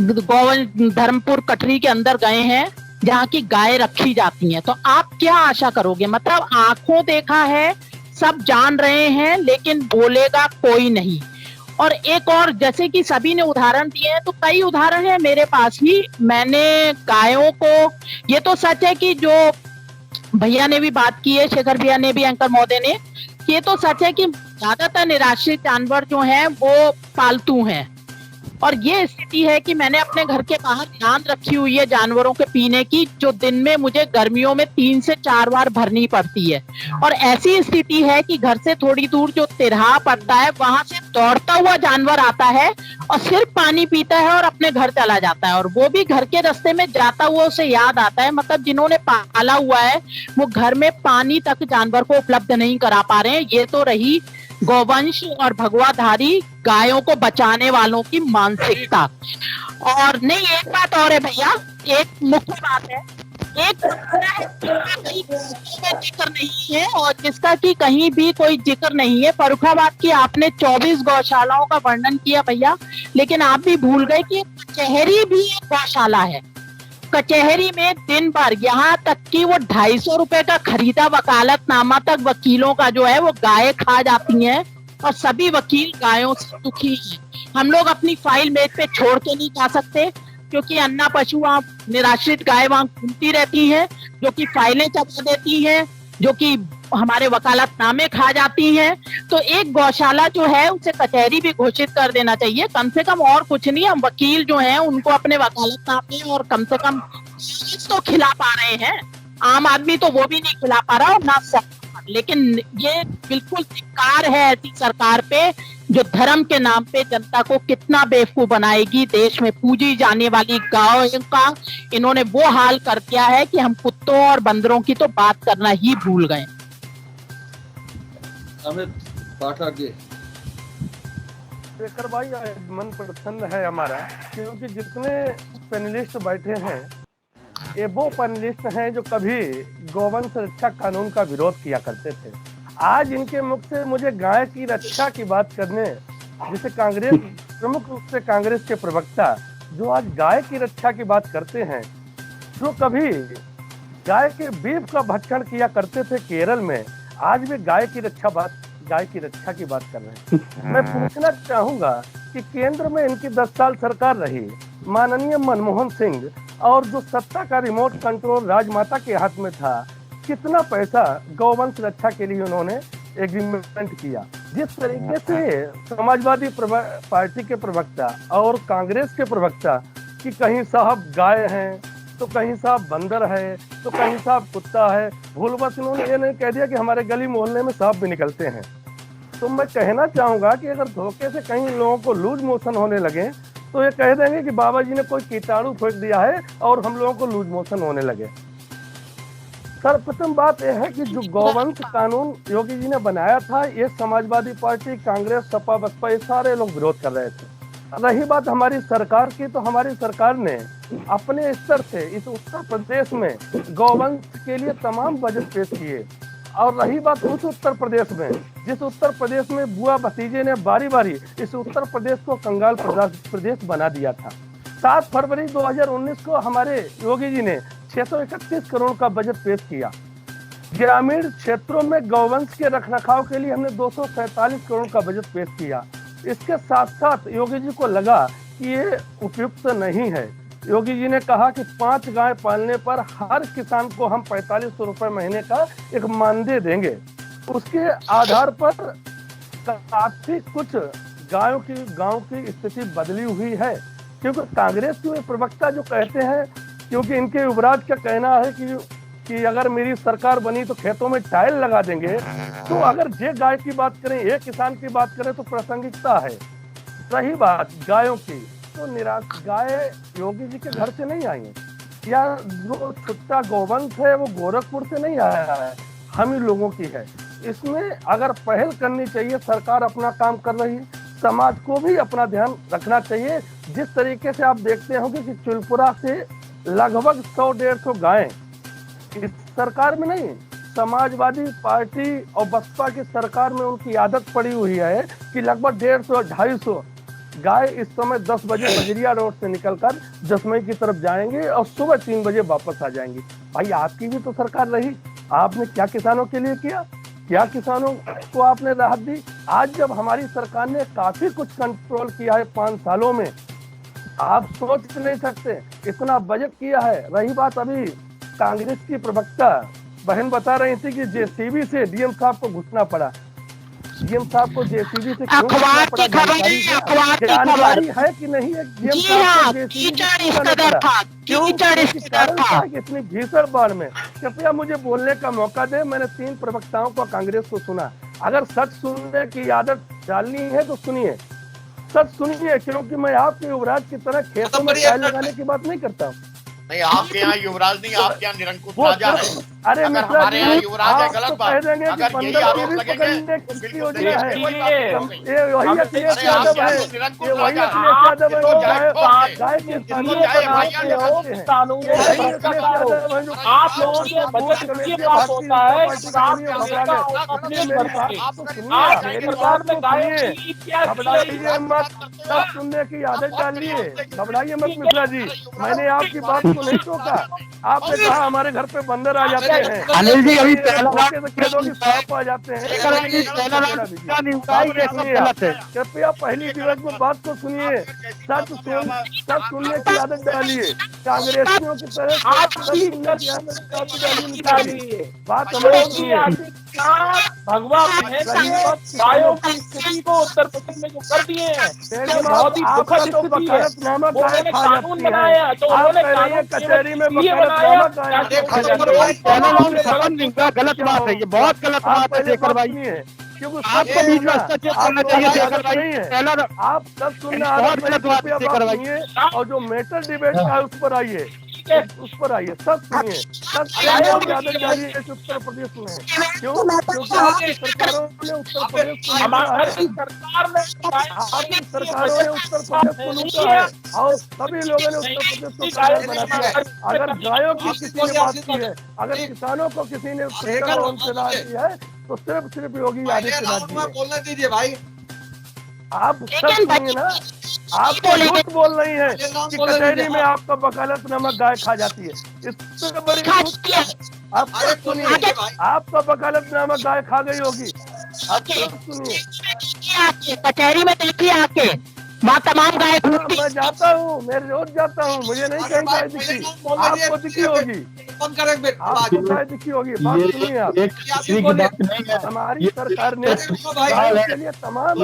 धर्मपुर कटरी के अंदर गए हैं जहाँ की गाय रखी जाती हैं। तो आप क्या आशा करोगे? मतलब आंखों देखा है, सब जान रहे हैं, लेकिन बोलेगा कोई नहीं। और एक और, जैसे कि सभी ने उदाहरण दिए हैं, तो कई उदाहरण है मेरे पास भी। मैंने गायों को, ये तो सच है कि जो भैया ने भी बात की है, शेखर भैया ने भी, एंकर महोदय ने, ये तो सच है कि ज्यादातर निराश्रित जानवर जो हैं वो पालतू हैं। और ये स्थिति है कि मैंने अपने घर के बाहर ध्यान रखी हुई है जानवरों के पीने की, जो दिन में मुझे गर्मियों में 3 से 4 बार भरनी पड़ती है। और ऐसी स्थिति है कि घर से थोड़ी दूर जो तिरहा पड़ता है, वहां से दौड़ता हुआ जानवर आता है और सिर्फ पानी पीता है और अपने घर चला जाता है। और वो भी घर के रास्ते में जाता हुआ उसे याद आता है, मतलब जिन्होंने पाला हुआ है वो घर में पानी तक जानवर को उपलब्ध नहीं करा पा रहे हैं। ये तो रही गौवंश और भगवाधारी गायों को बचाने वालों की मानसिकता। और नहीं, एक बात और है भैया, एक मुख्य बात है, एक जिक्र नहीं है और जिसका कि कहीं भी कोई जिक्र नहीं है। फर्रुखाबाद की आपने 24 गौशालाओं का वर्णन किया भैया, लेकिन आप भी भूल गए कि कचहरी भी एक गौशाला है। कचहरी में दिन भर, यहाँ तक कि वो 250 रुपए का खरीदा वकालतनामा तक वकीलों का जो है वो गाय खा जाती हैं, और सभी वकील गायों से दुखी हैं। हम लोग अपनी फाइल मेज पे छोड़ के नहीं जा सकते, क्योंकि अन्ना पशु वहाँ निराश्रित गाय वहाँ घूमती रहती हैं, जो कि फाइलें चबा देती हैं, जो कि हमारे वकालतनामे खा जाती हैं। तो एक गौशाला जो है उसे कचहरी भी घोषित कर देना चाहिए, कम से कम। और कुछ नहीं, हम वकील जो हैं उनको अपने वकालतनामे और कम से कम तो खिला पा रहे हैं, आम आदमी तो वो भी नहीं खिला पा रहा, और ना सरकार। लेकिन ये बिल्कुल धिक्कार है ऐसी सरकार पे, जो धर्म के नाम पे जनता को कितना बेवकूफ बनाएगी। देश में पूजी जाने वाली गायों का इन्होंने वो हाल कर दिया है कि हम कुत्तों और बंदरों की तो बात करना ही भूल गए। अमित पाठक जी। शेखर भाई, मन प्रसन्न है हमारा, क्योंकि जितने पैनलिस्ट बैठे हैं ये वो पैनलिस्ट हैं जो कभी गौवंश रक्षा कानून का विरोध किया करते थे। आज इनके मुख से मुझे गाय की रक्षा की बात करने, जिसे कांग्रेस प्रमुख रूप से कांग्रेस के प्रवक्ता जो आज गाय की रक्षा की बात करते हैं, जो कभी गाय के बीफ का भक्षण किया करते थे केरल में, आज भी गाय की रक्षा की बात कर रहे हैं। मैं पूछना चाहूंगा कि केंद्र में इनकी 10 साल सरकार रही, माननीय मनमोहन सिंह, और जो सत्ता का रिमोट कंट्रोल राजमाता के हाथ में था, कितना पैसा गौवंश रक्षा के लिए उन्होंने एग्रीमेंट किया। जिस तरीके से समाजवादी पार्टी के प्रवक्ता और कांग्रेस के प्रवक्ता कि कहीं साहब गाय हैं, तो कहीं साहब बंदर है, तो कहीं साहब कुत्ता है, भूलवश इन्होंने ये नहीं कह दिया कि हमारे गली मोहल्ले में सांप भी निकलते हैं। तो मैं कहना चाहूंगा कि अगर धोखे से कहीं लोगों को लूज मोशन होने लगे तो ये कह देंगे कि बाबा जी ने कोई कीटाणु फेंक दिया है और हम लोगों को लूज मोशन होने लगे। सर्वप्रथम बात यह है कि जो गौवंश कानून योगी जी ने बनाया था, ये समाजवादी पार्टी, कांग्रेस, सपा, बसपा, ये सारे लोग विरोध कर रहे थे। रही बात हमारी सरकार की, तो हमारी सरकार ने अपने स्तर से इस उत्तर प्रदेश में गौवंश के लिए तमाम बजट पेश किए। और रही बात उस उत्तर प्रदेश में, जिस उत्तर प्रदेश में बुआ भतीजे ने बारी बारी इस उत्तर प्रदेश को कंगाल प्रदेश बना दिया था। 7 फरवरी 2019 को हमारे योगी जी ने 631 करोड़ का बजट पेश किया। ग्रामीण क्षेत्रों में गौवंश के रखरखाव के लिए हमने 247 करोड़ का बजट पेश किया। इसके साथ साथ योगी जी को लगा कि ये उपयुक्त नहीं है। योगी जी ने कहा कि 5 गाय पालने पर हर किसान को हम 4500 रुपए महीने का एक मानदेय देंगे। उसके आधार पर काफी कुछ गायों की स्थिति बदली हुई है, क्योंकि कांग्रेस के प्रवक्ता जो कहते हैं, क्योंकि इनके युवराज का कहना है कि अगर मेरी सरकार बनी तो खेतों में टाइल लगा देंगे। तो अगर ये गाय की बात करें, ये किसान की बात करें तो प्रासंगिकता है। रही बात गायों की, तो निराश गाय योगी जी के घर से नहीं आई है, या जो छुट्टा गौवंश है वो गोरखपुर से नहीं आया है, हम ही लोगों की है। इसमें अगर पहल करनी चाहिए, सरकार अपना काम कर रही है, समाज को भी अपना ध्यान रखना चाहिए। जिस तरीके से आप देखते होंगे कि चुलपुरा से लगभग 100-150 गायें इस सरकार में नहीं, समाजवादी पार्टी और बसपा की सरकार में उनकी आदत पड़ी हुई है कि लगभग 150-250 गाय इस समय 10 बजे बजरिया रोड से निकलकर जसमई की तरफ जाएंगे और सुबह 3 बजे वापस आ जाएंगे। भाई आपकी भी तो सरकार रही, आपने क्या किसानों के लिए किया? क्या किसानों को आपने राहत दी? आज जब हमारी सरकार ने काफी कुछ कंट्रोल किया है 5 सालों में, आप सोच नहीं सकते इतना बजट किया है। रही बात अभी कांग्रेस की प्रवक्ता बहन बता रही थी कि जेसीबी से डीएम साहब को घुसना पड़ा। डीएम साहब को जेसीबी से क्यों घुसना पड़ा? जानकारी है कि नहीं है? डीएम साहब को जेसीबी इतनी भीषण बाढ़ में। कृपया मुझे बोलने का मौका दे। मैंने 3 प्रवक्ताओं को कांग्रेस को सुना। अगर सच सुनने की आदत डालनी है तो सुनिए, सच सुनिए, क्योंकि मैं आपके युवराज की तरह खेतों में टाइल लगाने की बात नहीं करता हूँ। नहीं, आपके यहाँ युवराज नहीं, आपके यहाँ निरंकुश राजा है। अरे अगर हमारे यहाँ युवराज है, गलत बात। अगर यही आप लोगों के बजट में ये बात होता है कि काम करने का और अपने घर पे आप तो सुनिए, आज मेरी सरकार बात ने तो गायों सुनिए, की क्या घबराइए मत, सब सुनने की आदत डालिए, घबराइए मत मिश्रा जी, मैंने आपकी बात को नहीं टोका। आपने कहा हमारे घर पे बंदर आ जाते हैं, अनिल जी, अभी पहला सांप आ जाते हैं। कृपया पहली दिवस में बात को सुनिए, सच सुनने की आदत डालिए, कांग्रेसियों की तरह सच सुनने की आदत डालिए। बात हमारी सुनिए। भगवा गायों की स्थिति को उत्तर प्रदेश में जो कर दिए हैं बहुत ही दुखद तो स्थिति है। वकालतनामा वो गाय उन्होंने खा कानून जाती बनाया है। तो आप उन्होंने कह रही है कानून कचहरी में ये बनाया गलत बात है, ये बहुत गलत बात है शेखर भाई। क्योंकि आपको बीच में हस्तक्षेप करना चाहिए शेखर भाई। पहला आप सब सुनना बहुत गलत बात है शेखर भाई। सुनिए, और जो मेटल डिबेट का है उस पर आइए, उस पर आइए, सब सुनिए, सब आदत डालिए इस उत्तर प्रदेश में। क्यों? क्योंकि आपकी सरकारों ने उत्तर प्रदेश को हमारी आपकी सरकारों ने उत्तर प्रदेश को लूटा है और सभी लोगों ने उत्तर प्रदेश को कायर बना दिया है। अगर गायों की किसी ने बात की है, अगर किसानों को किसी ने दिया है तो सिर्फ योगी आदित्यनाथ जी है। बोलने दीजिए भाई, आप सब सुनिए ना, आप तो झूठ बोल रही हैं कि कचहरी में आपका वकालतनामा गाय खा जाती है, इससे बड़ी झूठ। आप सब सुनिए, आपका वकालतनामा गाय खा गई होगी। आप सब सुनिए, कचहरी में देखिए आके वहाँ तमाम गाय मैं जाता हूँ, मैं रोज जाता हूँ, मुझे नहीं कहीं गाय दिखी, आपको दिखी होगी, फोन करेंगे आपको गाय दिखी होगी। बात सुनिए आप, किसी की बात नहीं है, हमारी सरकार ने गायों के लिए तमाम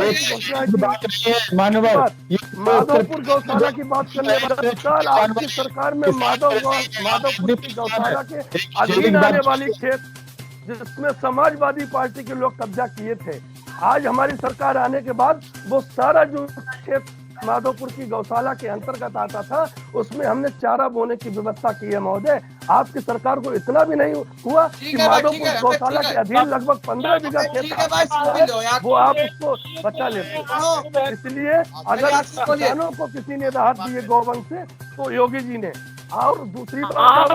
माधोपुर गौशाला की बात करने वाला कल आपकी सरकार में माधोपुर की गौशाला के अधीन आने वाली खेत जिसमें समाजवादी पार्टी के लोग कब्जा किए थे, आज हमारी सरकार आने के बाद वो सारा जो खेत माधोपुर की गौशाला के अंतर्गत आता था उसमें हमने चारा बोने की व्यवस्था की है महोदय। आपकी सरकार को इतना भी नहीं हुआ कि माधोपुर गौशाला के अधीन लगभग 15 बीघा खेत वो आप उसको बचा लेते। इसलिए अगर किसानों को किसी ने राहत दी है गौवंश से तो योगी जी ने। और दूसरी बात,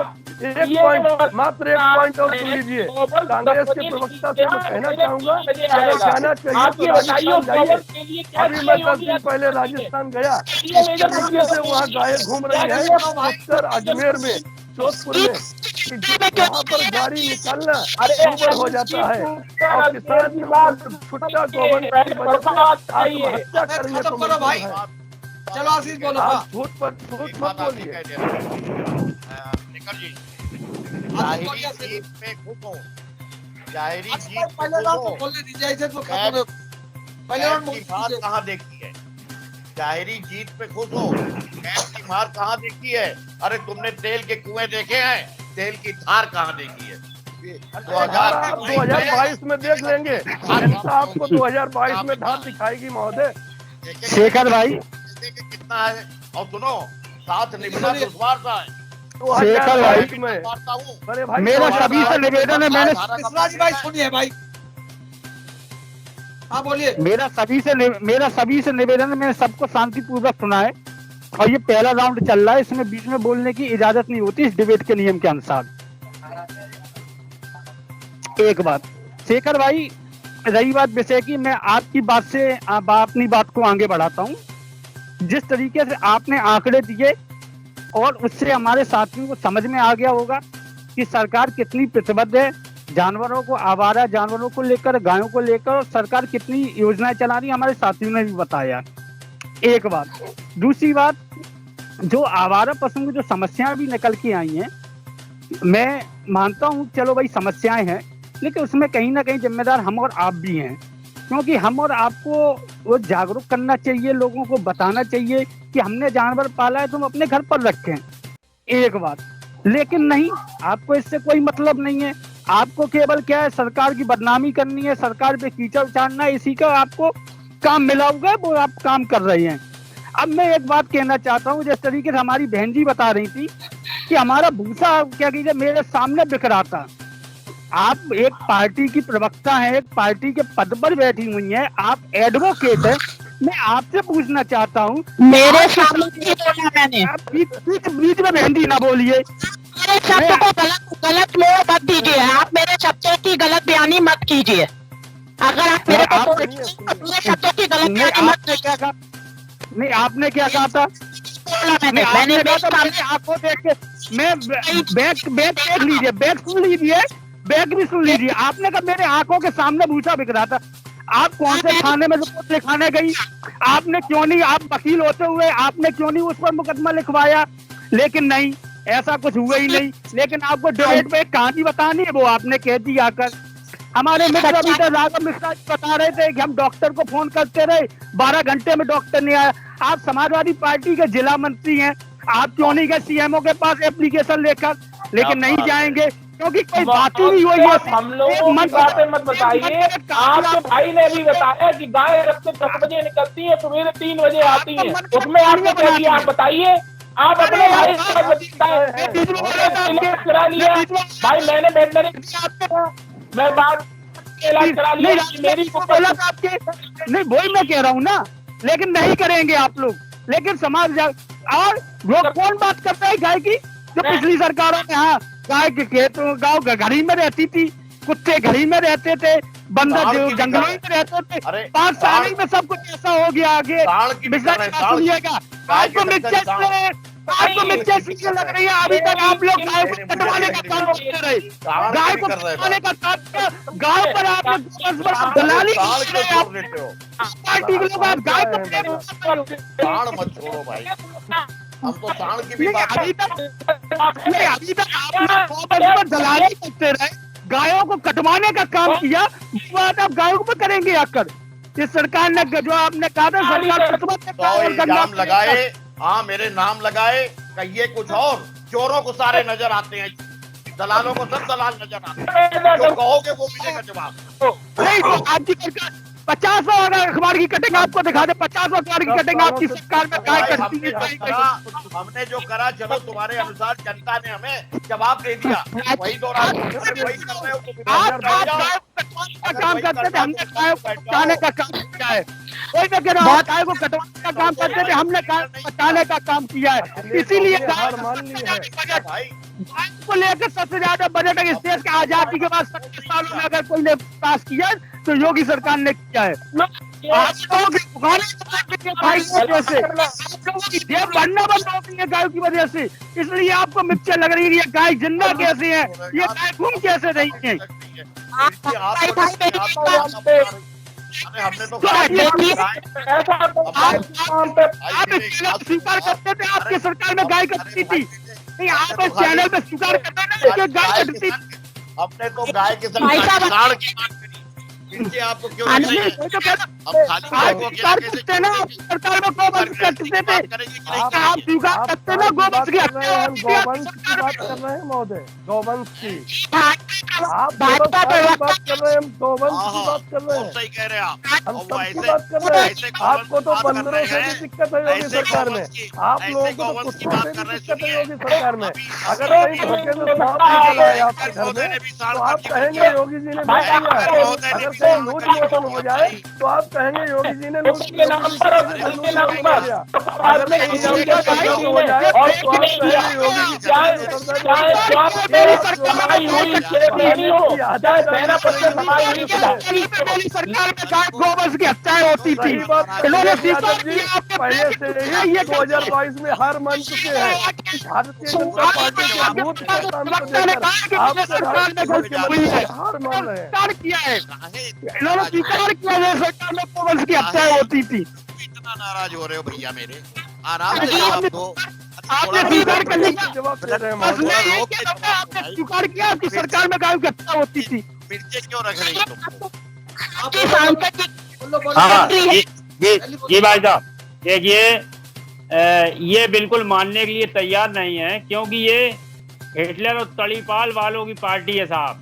मात्र एक पॉइंट और सुन लीजिए, कांग्रेस के प्रवक्ता से मैं कहना चाहूंगा अगर जाना चाहिए तो राजस्थान जाइए। अभी मैं 10 दिन पहले राजस्थान गया, से वहाँ गायें घूम रही है उत्तर अजमेर में, जोधपुर में, वहाँ पर गाड़ी निकालना ऊपर हो जाता है और किसान की बात छुट्टा गोवंश आत्महत्या करने को मजबूर है। चलो आशीष बोलो, आप झूठ मत बोलिए। जाहिरी जीत पे खुश हो, जाहिरी जीत पे पहले खुश राउंड हो। तो बोलने दीजिए, ऐसे तो कैब पहले राउंड की मार कहाँ देखी है? जाहिरी जीत पे खुश हो, कैब की मार कहाँ देखी है? अरे तुमने तेल के कुएं देखे हैं, तेल की धार कहाँ देखी है? 2022 में देख लेंगे, आपको 2022 में धार दिखाएगी महोदय। शेखर भाई कितना है? और सुनो, साथ निभाना दुश्वार सा है। शेखर भाई में अरे भाई मेरा सभी से निवेदन है, मैंने भाई सुनिए भाई, हाँ बोलिए। मेरा सभी से निवेदन है, मैंने सबको शांतिपूर्वक सुना है और ये पहला राउंड चल रहा है, इसमें बीच में बोलने की इजाजत नहीं होती इस डिबेट के नियम के अनुसार। एक बात शेखर भाई, रही बात विषय की, मैं आपकी बात से अपनी बात को आगे बढ़ाता हूँ। जिस तरीके से आपने आंकड़े दिए और उससे हमारे साथियों को समझ में आ गया होगा कि सरकार कितनी प्रतिबद्ध है जानवरों को, आवारा जानवरों को लेकर, गायों को लेकर, और सरकार कितनी योजनाएं चला रही है, हमारे साथियों ने भी बताया। एक बात। दूसरी बात, जो आवारा पशुओं की जो समस्याएं भी निकल के आई हैं, मैं मानता हूँ चलो भाई समस्याएं हैं, लेकिन उसमें कहीं ना कहीं जिम्मेदार हम और आप भी हैं, क्योंकि हम और आपको वो जागरूक करना चाहिए, लोगों को बताना चाहिए कि हमने जानवर पाला है, तुम अपने घर पर रखें। एक बात। लेकिन नहीं, आपको इससे कोई मतलब नहीं है, आपको केवल क्या है, सरकार की बदनामी करनी है, सरकार पे कीचड़ उछालना है, इसी का आपको काम मिला होगा, वो आप काम कर रहे हैं। अब मैं एक बात कहना चाहता हूँ, जिस तरीके से हमारी बहन जी बता रही थी कि हमारा भूसा क्या कीजिए मेरे सामने बिक रहा था। आप एक पार्टी की प्रवक्ता हैं, एक पार्टी के पद पर बैठी हुई हैं, आप एडवोकेट हैं, मैं आपसे पूछना चाहता हूँ, मेरे सामने नहीं बोला मैंने। आप बीच में बहन जी ना बोलिए, मेरे शब्द को गलत में मत दीजिए, आप मेरे शब्दों की गलत बयानी मत कीजिए। अगर आप मेरे शब्दों की गलत बयानी मत कीजिए। नहीं, आपने क्या कहा था? मैंने आपको देख के मैं बैग देख लीजिए, बैग सुन लीजिए, बैग भी सुन लीजिए। आपने कहा मेरे आंखों के सामने भूसा बिक रहा था। आप कौन से थाने में रिपोर्ट लिखाने गई? आपने क्यों नहीं, आप वकील होते हुए आपने क्यों नहीं उस पर मुकदमा लिखवाया? लेकिन नहीं, ऐसा कुछ हुआ ही नहीं। लेकिन आपको डिबेट पे एक कहानी बतानी है, वो आपने कह दी आकर। हमारे मित्र अभी तक राघव मिश्रा बता रहे थे कि हम डॉक्टर को फोन करते रहे, 12 घंटे में डॉक्टर नहीं आया। आप समाजवादी पार्टी के जिला मंत्री हैं, आप क्यों नहीं गए सीएमओ के पास एप्लीकेशन लेकर? लेकिन नहीं जाएंगे क्योंकि कोई बात ही नहीं हुई है। हम लोगों की बातें मत बताइए। आपके भाई ने भी बताया कि गाय रात को 10 बजे निकलती है, सुबह 3 बजे आती है, उसमें आपने क्या किया? आप बताइए। आप अपने भाई करा लिया भाई, मैंने वेटनरी मैं बात इलाज करा लिया, मेरी आपके नहीं, वही मैं कह रहा हूँ ना। लेकिन नहीं करेंगे आप लोग। लेकिन समाज और वो कौन बात करता है गाय की? जो पिछली सरकारों में, हाँ, गाय के खेतों गाँव घड़ी में रहती थी, कुत्ते घड़ी में रहते थे, बंदर जंगलों में रहते थे। 5 साल में सब कुछ ऐसा हो गया। आगे सुनिएगा, आपको मिर्चा सीखने लग रही है। अभी तक आप लोग गाय को कटवाने का काम करते रहे, गाय को कटवाने का काम, गाँव पर आप दलाली पार्टी के लोग, आप गाय को मत छोड़ो भाई, हम तो साण की भी बात अभी तक आप दलाली करते रहे, गायों को कटवाने का काम किया। बात आप गायों को करेंगे आकर? इस सरकार ने जो आपने कहा था सरकार इल्जाम लगाए, हाँ मेरे नाम लगाए, कहिए कुछ और, चोरों को सारे नजर आते हैं, दलालों को सब दलाल नजर आते हैं, जो कहोगे वो मिलेगा जवाब। नहीं तो आपकी सरकार 50 अखबार की कटिंग आपको दिखा दे, 50 अखबार की कटिंग आपकी सरकार में गाय करती है। हमने जो करा, चलो तुम्हारे अनुसार जनता ने हमें जवाब दे दिया, वही दोहरा वही कर रहे हो। काम करते थे, हमने गाय को बचाने का काम किया है। वही मैं कह रहा हूँ, गाय को कटवाने का काम करते थे, हमने गाय को बचाने का काम किया है। इसीलिए गाय को लेकर सबसे ज्यादा बजट इस देश के आजादी के बाद 70 सालों में अगर कोई ने पास किया तो योगी सरकार ने किया है। आप लोगों की बढ़ना बंद हो गई है गायों की वजह से, इसलिए आपको मिर्चा लग रही है। ये गाय जिंदा कैसे है, ये गाय घूम कैसे रही है? हमने तो स्वीकार करते थे आपकी सरकार में गाय कटती थी, नहीं आप इस चैनल में स्वीकार करते थे गाय कटती थी। हमने तो गाय के साथ इनके आपको क्यों लग रही है? अब खाली करते ना सरकार में गोवंश करते थे, आप स्वीकार करते ना गोवंश की हत्या। गोवंश की बात कर रहे हैं महोदय, गोवंश की आप बात कर रहे हैं, हम गोवंश की बात कर रहे हैं। सही कह रहे हैं आप, हम सबकी बात कर रहे हैं। आपको तो बंदरों से भी दिक्कत है योगी सरकार में, आप लोगों को तो कुत्तों से भी दिक्कत है योगी सरकार में। अगर कहीं धोखे में सांप निकल आए आपके घर में तो आप कहेंगे योगी जी ने नहीं किया। अगर कहीं लूट मोशन हो जाए तो आप कहेंगे योगी जी ने लूट मोशन किया। अगर कहीं हो जाए तो आप कहेंगे योगी जी सरकार में गाय गोवंश की हत्याएं होती थी। पहले से ही 2022 में हार मान चुके हैं। भारतीय जनता पार्टी के बूथ प्रधान को देकर आप मुख्यमंत्री हार मान रहे हैं। किया है, इन्होंने स्वीकार किया है सरकार में गोवंश की हत्याएं होती थी। इतना नाराज हो रहे हो भैया मेरे, आराम से जवाब दो। आपने स्वीकार करने का जवाब दे रहे हैं, आपने स्वीकार किया आपकी सरकार में गायों की हत्या होती थी। मिर्चे क्यों रख रही हो तुम? हाँ जी भाई साहब, देखिए ये बिल्कुल मानने के लिए तैयार नहीं है, क्योंकि ये हिटलर और तड़ीपाल वालों की पार्टी है साहब।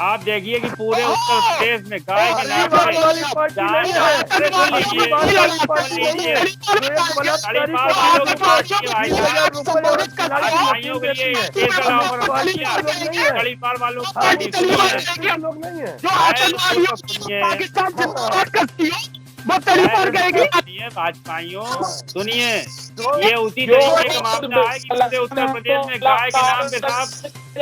आप देखिए कि पूरे उत्तर प्रदेश में गाय के नाम पे तड़ीपाल वालों वो तेरी पार करेगी। सुनिए भाजपाइयों, सुनिए, ये उसी तरीके का मामला है कि पूरे उत्तर प्रदेश में गाय के नाम के साथ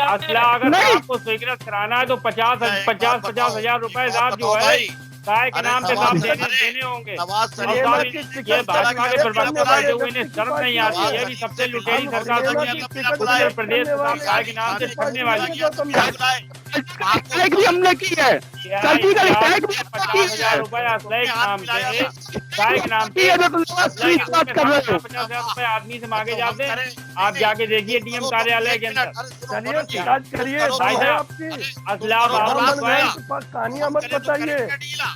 असला अगर आपको स्वीकृत कराना है तो 50,000 रुपए साहब जो है गाय के नाम पे साहब देने होंगे। ये भाजपा के प्रवक्ता बैठे हुए इन्हें शर्म नहीं आती है कि सबसे लुटेरी सरकार उत्तर प्रदेश गाय के नाम से करने वाली हमने की है 50,000 रुपए असले के नाम से गाय के नाम पे 50,000 रुपए आदमी से मांगे जाते हैं। आप जाके देखिए डीएम कार्यालय के अंदर। चलिए शिकायत करिए भाई साहब, असला कहानियां मत बताइए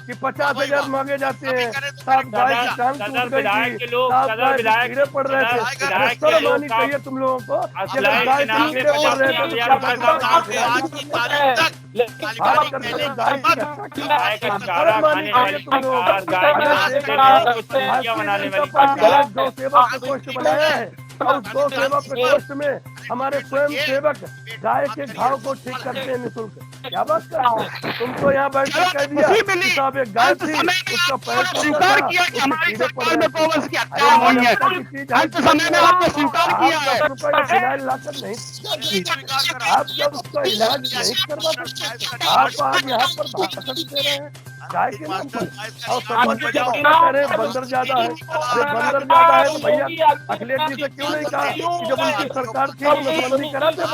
कि 50,000 मांगे जाते हैं। साहब गाय की टांग टूट गई थी, साहब गाय कीड़े पड़ रहे थे। शर्म आनी चाहिए तुम लोगों को। गाय के कीड़े पड़ रहे थे गौ सेवा प्रकोष्ठ बनाया है और उस गौ सेवा प्रकोष्ठ में हमारे स्वयं सेवक गाय के घाव को ठीक करते हैं निःशुल्क। क्या बात कर रहे हो? तुमको यहाँ बैठ कर कह दिया कि साहब एक गाय थी उसका पैर स्वीकार किया कि हमारी सरकार में गोवंश की हत्या हुई है। अंत समय में आपने स्वीकार किया है। इलाज लाकर नहीं, आप जब उसका इलाज नहीं करवा सकते, आप आज यहाँ पर भाषण दे रहे हैं गाय के नाम पर और समाज में कह रहे हैं बंदर ज्यादा है। बंदर ज्यादा है तो भैया अखिलेश जी से क्यों नहीं कहा कि जब उनकी सरकार थी नसबंदी कराते बंदरों को,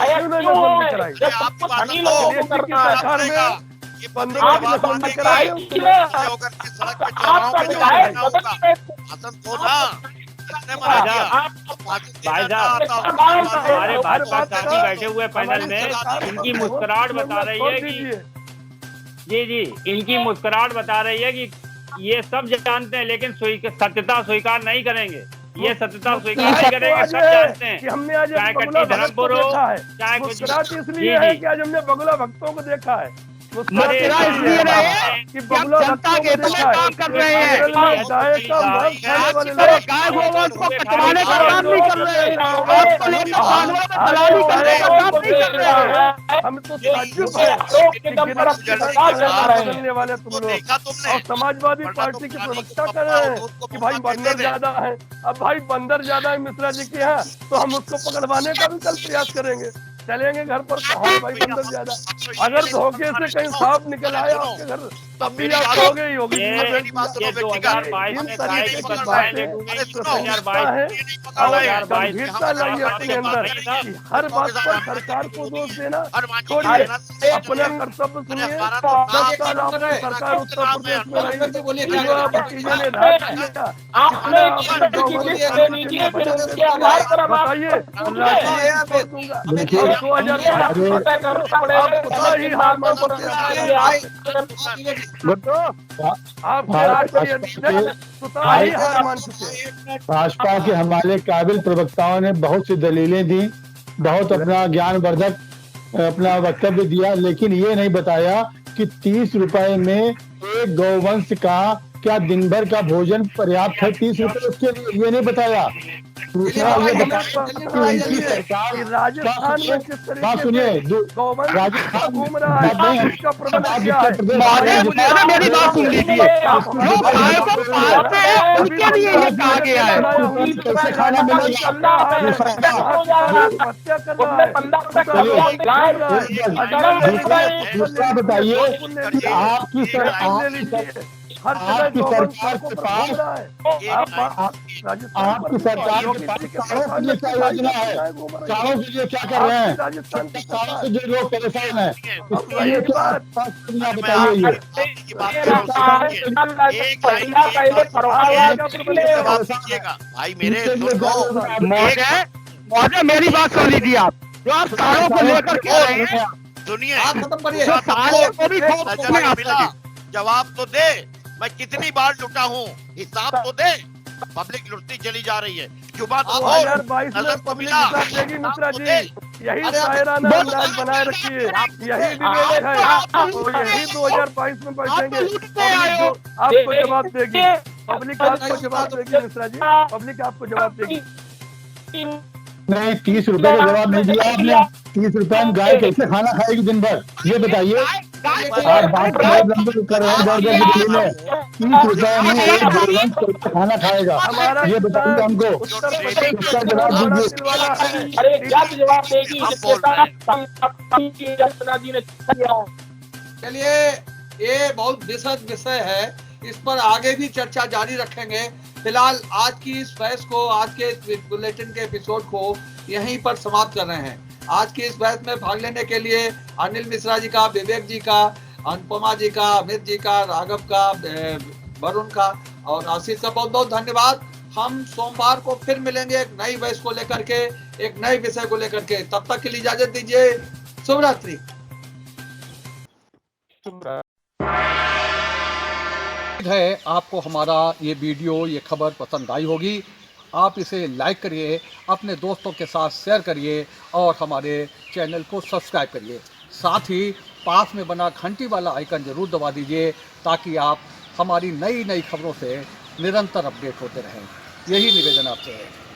क्यों नहीं नसबंदी कराई? अखिलेश जी की सरकार में बंदरों की नसबंदी कराई भाई साहब, हमारे भाजपा साथी बैठे हुए पैनल में इनकी मुस्कुराहट बता रही है कि जी इनकी मुस्कुराहट बता रही है कि ये सब जानते हैं लेकिन सत्यता स्वीकार नहीं करेंगे। ये सत्यता स्वीकार नहीं करेंगे, सब जानते हैं। चाहे कट्टी धर्मपुर हो, चाहे कुछ इसलिए है कि आज हमने बगुला भक्तों को देखा है। इसलिए रहे कि जनता के हित में काम कर रहे हैं। गाय गोवंश को कटवाने का काम नहीं कर रहे हैं, आपको लेकर कानून में दलाली करने का काम नहीं कर रहे हैं। हम तो बदलने वाले तुम लोग और समाजवादी पार्टी के प्रवक्ता कर रहे हैं कि भाई बंदर ज्यादा है। अब भाई बंदर ज्यादा है मिश्रा जी के यहाँ तो हम उसको पकड़वाने का भी कल प्रयास करेंगे। चलेंगे घर पर कहा भाई बंदर ज्यादा, अगर धोखे से कहीं सांप निकल आया आपके घर तब भी आप कहोगे ही होगी। ये 2022 में गाय की बदमाश है गंभीरता लाइए अपने अंदर कि हर बात पर सरकार को दोष देना छोड़िए, अपना कर्तव्य सुनिए। 10 साल आपने सरकार उत्तर प्रदेश में रही, भतीजे ने राज किया, बताइए 2000 भाजपा के हमारे काबिल प्रवक्ताओं ने बहुत सी दलीलें दी, बहुत अपना ज्ञानवर्धक अपना वक्तव्य दिया, लेकिन ये नहीं बताया कि 30 रुपए में एक गौवंश का क्या दिन भर का भोजन पर्याप्त है 30 रुपए उसके लिए, ये नहीं बताया। दूसरा ये उनकी सरकार राजस्थान में किस तरीके सुनिए राजस्थान घूम रहा है, इसका प्रबंध क्या है? मेरी बात सुन लीजिए, जो गाय को पालते हैं उनके लिए ये कहा गया है। कैसे खाना मिलेगा? दूसरा बताइए कि आपकी सरकार के पास आपकी सरकार के पास क्या योजना है? चारों के लिए क्या कर रहे हैं? चारों से जो लोग परेशान हैं उसके लिए बताइए। भाई मेरे महोदय मेरी बात सुन लीजिए, आप जो आप सारों को लेकर के रहे हैं सुनिए, जवाब तो दे, मैं कितनी बार लुटा हूँ हिसाब तो दे। पब्लिक लुटती चली जा रही है, जुबान 2022 में पब्लिक हिसाब देगी मिश्रा जी, यही शायराना अंदाज बनाए रखिए, यही विवेक है, तो यही 2022 में बैठेंगे, आपको जवाब देगी, पब्लिक आपको जवाब देगी मिश्रा जी, पब्लिक आपको जवाब देगी। नहीं 30 रुपए का जवाब नहीं दिया आपने, 30 रुपए में गाय कैसे खाना खाएगी दिन भर, ये बताइए। आप बात बहुत लंबी कर रहे हैं, 10-10 की दिल्ली में 30 रुपए में एक गोवंश खाना खाएगा, ये बताइए हमको, इसका जवाब दीजिए। अरे क्या जवाब देगी जिसके साथ रचना जी ने किया। चलिए, ये बहुत विशद विषय है, इस पर आगे भी चर्चा जारी रखेंगे। फिलहाल आज की इस बहस को, आज के बुलेटिन के एपिसोड को यहीं पर समाप्त कर रहे हैं। आज की इस बहस में भाग लेने के लिए अनिल मिश्रा जी का, विवेक जी का, अनुपमा जी का, अमित जी का, राघव का, वरुण का और आशीष का बहुत बहुत धन्यवाद। हम सोमवार को फिर मिलेंगे एक नई बहस को लेकर के, एक नए विषय को लेकर के। तब तक के लिए इजाजत दीजिए। शुभ रात्रि। है आपको हमारा ये वीडियो, ये खबर पसंद आई होगी। आप इसे लाइक करिए, अपने दोस्तों के साथ शेयर करिए और हमारे चैनल को सब्सक्राइब करिए। साथ ही पास में बना घंटी वाला आइकन जरूर दबा दीजिए ताकि आप हमारी नई नई खबरों से निरंतर अपडेट होते रहें। यही निवेदन आपसे है।